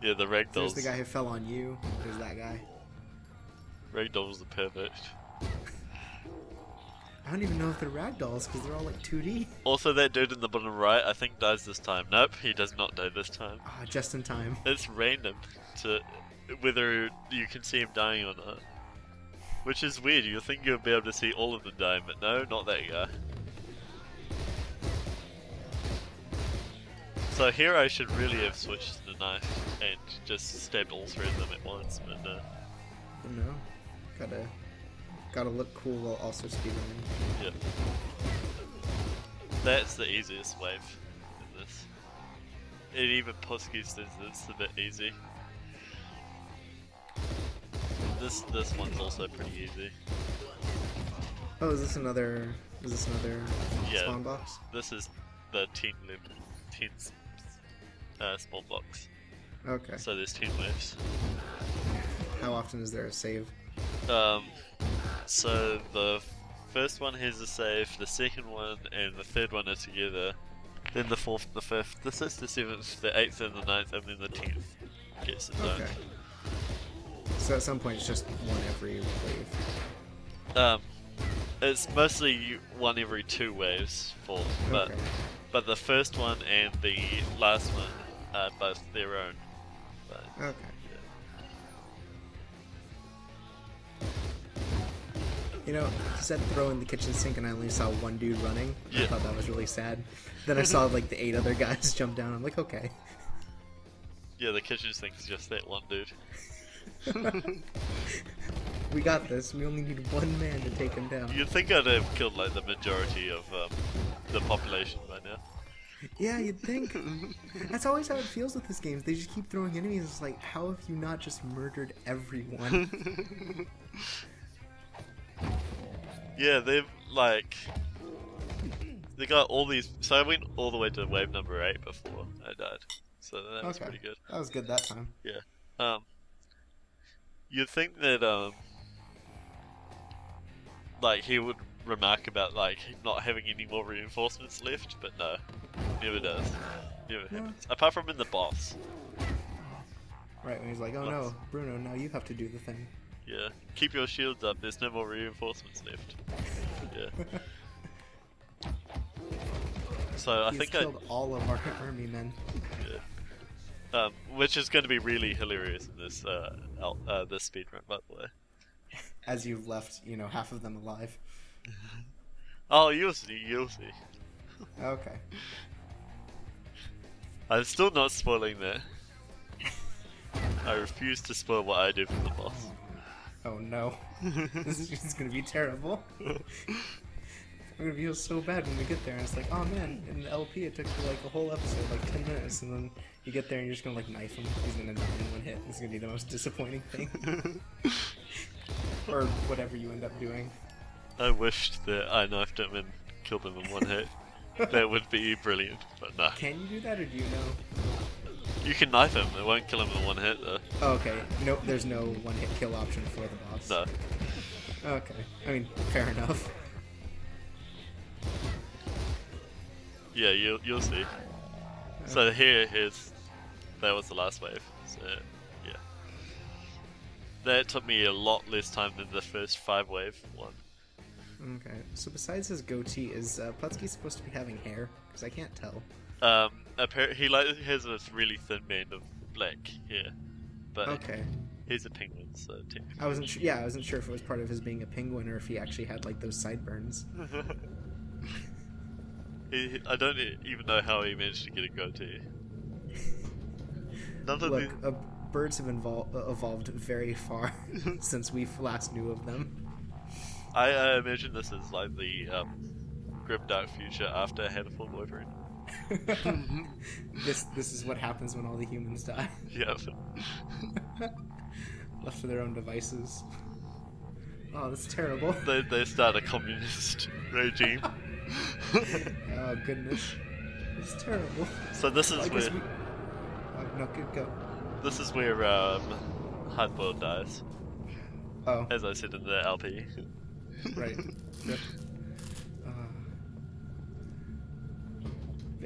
Yeah, the ragdolls. There's the guy who fell on you. There's that guy. Ragdolls are pervert. I don't even know if they're ragdolls because they're all like 2D. Also, that dude in the bottom right, I think dies this time. Nope, he does not die this time. Ah, just in time. It's random to whether you can see him dying or not. Which is weird, you'd think you'd be able to see all of them dying, but no, not that guy. So here I should really have switched to the knife and just stabbed all three of them at once, but no. No. Gotta look cool while also speedrunning. Yep. That's the easiest wave in this. It even Posky says it's a bit easy. This one's also pretty easy. Oh, is this another Yeah, spawn box? This is the 10 small blocks. Okay. So there's 10 waves. How often is there a save? So the first one has a save, the second one and the third one are together. Then the fourth, the fifth, the sixth, the seventh, the eighth and the ninth, and then the 10th gets its own. Okay. So at some point it's just one every wave. It's mostly one every 2 waves for, Okay. but the first one and the last one are both their own. But, Okay. You know, you said throw in the kitchen sink and I only saw one dude running. Yeah. I thought that was really sad. Then I saw like the 8 other guys jump down. I'm like, okay. yeah, the kitchen sink is just that one dude. We got this. We only need one man to take him down. You'd think I'd have killed like the majority of the population by now. Yeah, you'd think. That's always how it feels with this game. They just keep throwing enemies. It's like, how have you not just murdered everyone? Yeah, they've like they got all these. So I went all the way to wave number 8 before I died. So that was pretty good. That was good that time. Yeah. You'd think that like he would remark about like not having any more reinforcements left, but no, never does. Never happens. Apart from in the boss. Right, when he's like, oh no, Bruno, now you have to do the thing. Yeah. Keep your shields up, there's no more reinforcements left. Yeah. So I He's think killed all of our army men. Yeah. Which is going to be really hilarious in this this speedrun, by the way. As you've left, you know, half of them alive. Oh, you'll see, you'll see. Okay. I'm still not spoiling that. I refuse to spoil what I do for the boss. Oh no. This is just gonna be terrible. I'm gonna feel so bad when we get there, and it's like, oh man, in the LP it took like a whole episode, like 10 minutes, and then you get there and you're just gonna like knife him. He's gonna die in one hit. It's gonna be the most disappointing thing. Or whatever you end up doing. I wished that I knifed him and killed him in one hit. That would be brilliant, but no. Can you do that, or do you know? You can knife him, it won't kill him in one hit though. Oh, okay. No, there's no one-hit kill option for the boss. No. Okay. I mean, fair enough. Yeah, you'll see. So that was the last wave. So yeah, that took me a lot less time than the first 5-wave one. Okay. So besides his goatee, is Putski supposed to be having hair? Because I can't tell. He has a really thin band of black hair, but okay. He's a penguin, so technically. I wasn't sure. Yeah, I wasn't sure if it was part of his being a penguin or if he actually had like those sideburns. I don't even know how he managed to get a goatee. Look, birds have evolved very far since we last knew of them. I imagine this is like the grim dark future after I had a full boyfriend. This is what happens when all the humans die. Yeah. Left to their own devices. Oh, that's terrible. They start a communist regime. Oh goodness, it's terrible. So this is where. No, go. This is where Hardboiled dies. Oh. As I said in the LP. Right. Yep.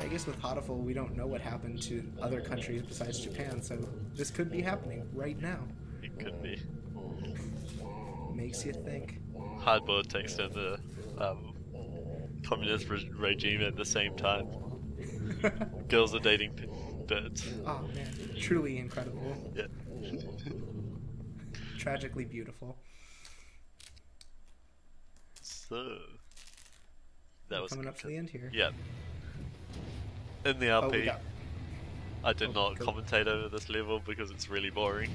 I guess with Hodiful, we don't know what happened to other countries besides Japan, so this could be happening right now. It could be. Makes you think. Hardboiled takes down the communist regime at the same time. Girls are dating birds. Oh man, truly incredible. Yeah. Tragically beautiful. So that was coming up to the end here. Yeah. In the LP, I did not go. commentate over this level because it's really boring.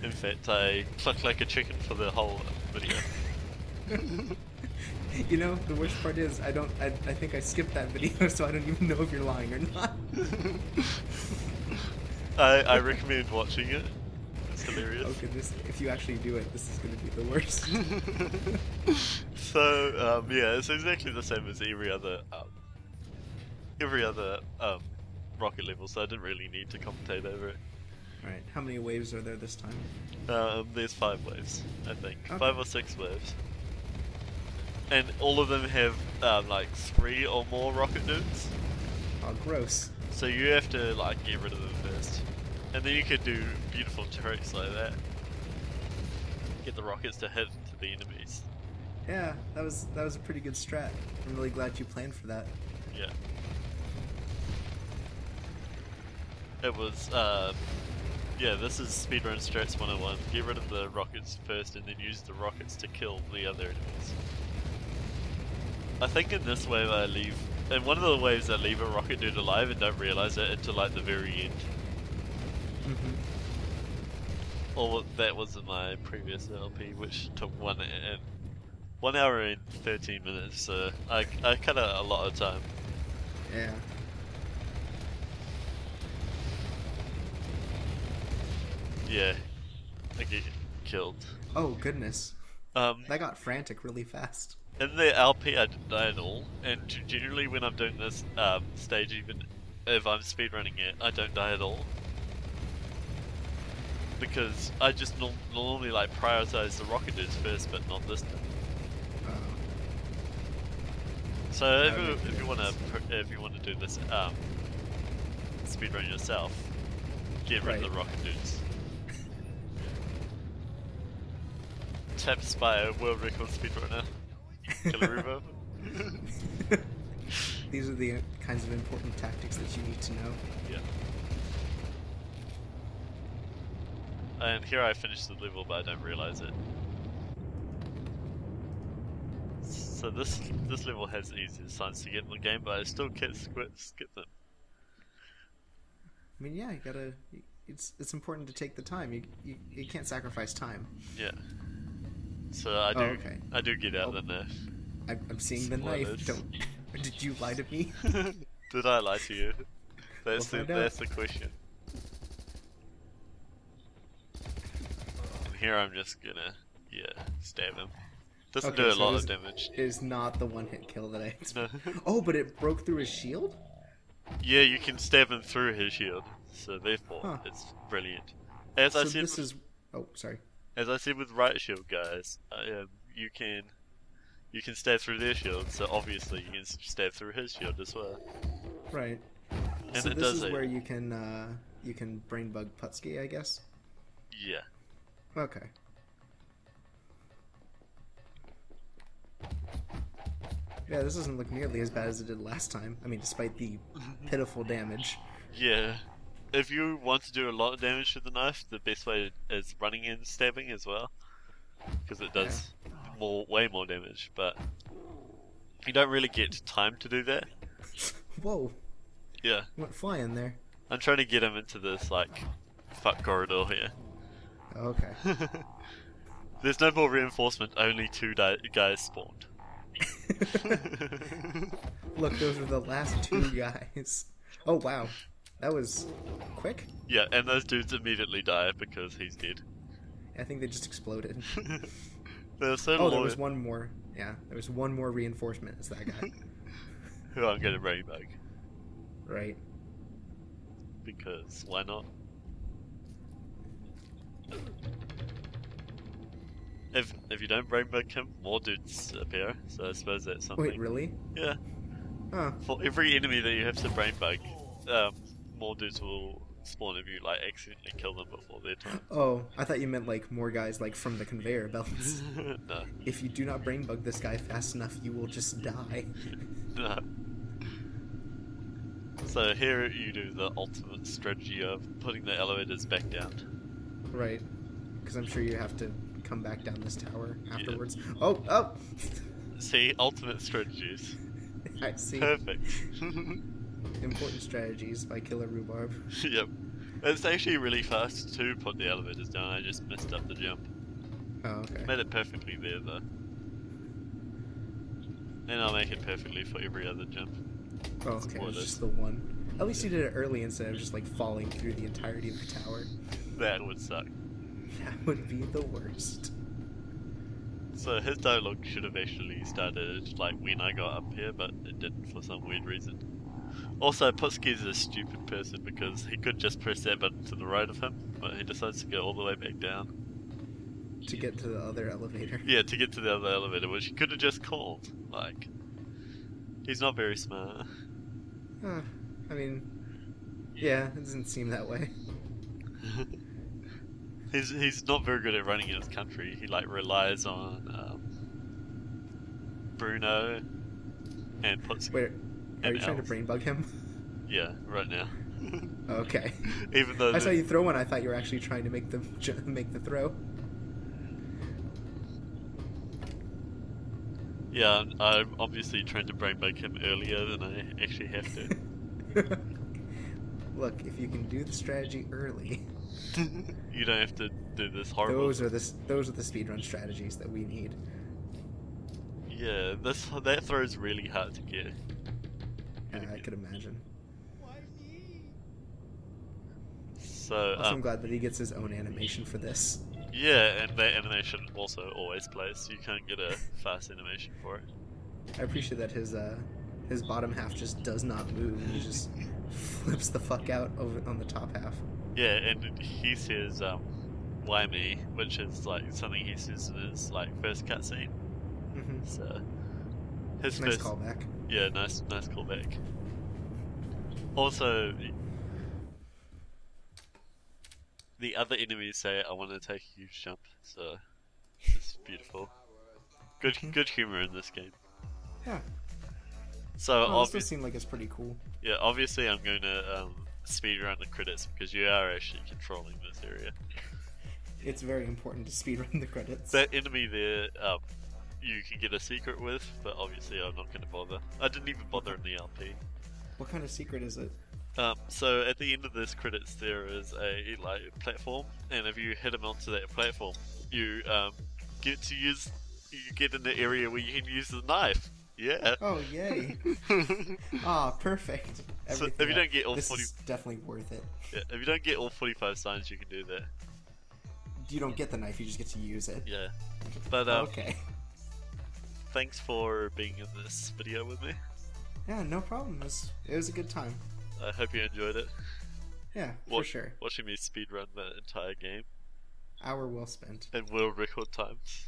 In fact, I clucked like a chicken for the whole video. You know, the worst part is I think I skipped that video, so I don't even know if you're lying or not. I recommend watching it. It's hilarious. Oh goodness, if you actually do it, this is going to be the worst. So, yeah, it's exactly the same as every other rocket level, so I didn't really need to commentate over it. Alright, how many waves are there this time? There's 5 waves, I think. Okay. 5 or 6 waves. And all of them have, like, 3 or more rocket dudes. Oh, gross. So you have to, like, get rid of them first. And then you could do beautiful tricks like that. Get the rockets to hit to the enemies. Yeah, that was a pretty good strat. I'm really glad you planned for that. Yeah. It was, yeah, this is Speedrun Strats 101. Get rid of the rockets first and then use the rockets to kill the other enemies. I think in this wave in one of the waves I leave a rocket dude alive and don't realize it until like the very end. Mm-hmm. Or that was in my previous LP, which took 1 hour and 13 minutes, so I cut out a lot of time. Yeah. Yeah, I get killed. Oh goodness. That got frantic really fast. In the LP I didn't die at all, and generally when I'm doing this stage, even if I'm speedrunning it, I don't die at all. Because I just normally like prioritize the rocket dudes first, but not this time. So if you want to do this speedrun yourself, get rid of the rocket dudes. Taps by a world record speedrunner. Killer Reverb. These are the kinds of important tactics that you need to know. Yeah. And here I finished the level, but I don't realize it. So this level has easier signs to get in the game, but I still can't skip them. I mean, yeah, you gotta. It's important to take the time. You can't sacrifice time. Yeah. So I do get out in there. I'm seeing the knife. Don't. Did you lie to me? Did I lie to you? That's We'll that's the question. And here I'm just gonna, stab him. Doesn't do a lot of damage. It is not the one-hit kill that I expected. No. Oh, but it broke through his shield? Yeah, you can stab him through his shield, so therefore it's brilliant. As I said, oh, sorry. As I said with right shield guys, you can stab through their shield, so obviously you can stab through his shield as well. Right. And so it this does is where you can brain bug Putski, I guess. Yeah. Okay. Yeah, this doesn't look nearly as bad as it did last time. I mean, despite the pitiful damage. Yeah. If you want to do a lot of damage with the knife, the best way is running and stabbing as well, because it does way more damage. But you don't really get time to do that. Whoa! Yeah. Went flying there. I'm trying to get him into this fuck corridor here. Okay. There's no more reinforcement. Only 2 guys spawned. Look, those are the last 2 guys. Oh wow, that was quick. Yeah, and those dudes immediately die because he's dead. I think they just exploded. They're so loyal. There was one more. Yeah, there was one more reinforcement. It's that guy. Who I'm gonna brain bug. Right. Because why not? If you don't brain bug him, more dudes appear. So I suppose that's something. Wait, really? Yeah. Huh. For every enemy that you have to brain bug, more dudes will spawn if you accidentally kill them before their time. Oh, I thought you meant more guys from the conveyor belts. No. If you do not brain bug this guy fast enough, you will just die. No. So here you do the ultimate strategy of putting the elevators back down. Right. Because I'm sure you have to come back down this tower afterwards. Yeah. Oh! See, ultimate strategies. I see. Perfect. Important strategies by Killer Rhubarb. Yep. It's actually really fast to put the elevators down. I just messed up the jump. Oh, okay. Made it perfectly there though. And I'll make it perfectly for every other jump. Oh, okay. It's just the one. At least you did it early instead of just falling through the entirety of the tower. That would suck. That would be the worst. So his dialogue should have actually started when I got up here, but it didn't for some weird reason. Also, Putski's a stupid person because he could just press that button to the right of him, but he decides to go all the way back down. To get to the other elevator. Yeah, to get to the other elevator, which he could have just called. He's not very smart. I mean, yeah, it doesn't seem that way. He's not very good at running in his country. He relies on Bruno and Putski. Wait, are you trying to brain bug him? Yeah, right now. Okay. Even though I saw you throw one, I thought you were actually trying to make the throw. Yeah, I'm obviously trying to brain bug him earlier than I actually have to. Look, if you can do the strategy early, you don't have to do this horrible. Those are the speedrun strategies that we need. Yeah, that throw is really hard to get. I could imagine. So also, I'm glad that he gets his own animation for this. Yeah, and that animation also always plays, so you can't get a fast animation for it. I appreciate that his bottom half just does not move, and he just flips the fuck out over on the top half. Yeah, and he says, "Why me?" which is something he says in his first cutscene. Mm-hmm. So his nice first callback. Yeah, nice callback. Also, the other enemies say, "I want to take a huge jump," so it's beautiful. Good humor in this game. Yeah. So this does seem like it's pretty cool. Yeah, obviously I'm going to speedrun the credits because you are actually controlling this area. It's very important to speedrun the credits. That enemy there, you can get a secret with, but obviously I'm not going to bother. I didn't even bother in the LP. What kind of secret is it? So at the end of this credits there is a platform, and if you hit him onto that platform, you get to use you get in the area where you can use the knife. Yeah. Oh, yay. Perfect. So Everything if you don't get all this 40, is definitely worth it. yeah, if you don't get all 45 signs, you can do that. You don't get the knife, you just get to use it. Yeah. But Okay. thanks for being in this video with me. Yeah, no problem. It was a good time. I hope you enjoyed it. Yeah, for sure. Watching me speedrun the entire game. Hour well spent. And world record times.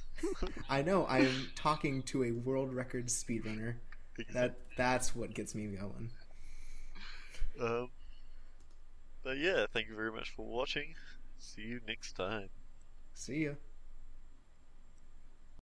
I know, I am talking to a world record speedrunner. Exactly. That's what gets me going. But yeah, thank you very much for watching. See you next time. See ya.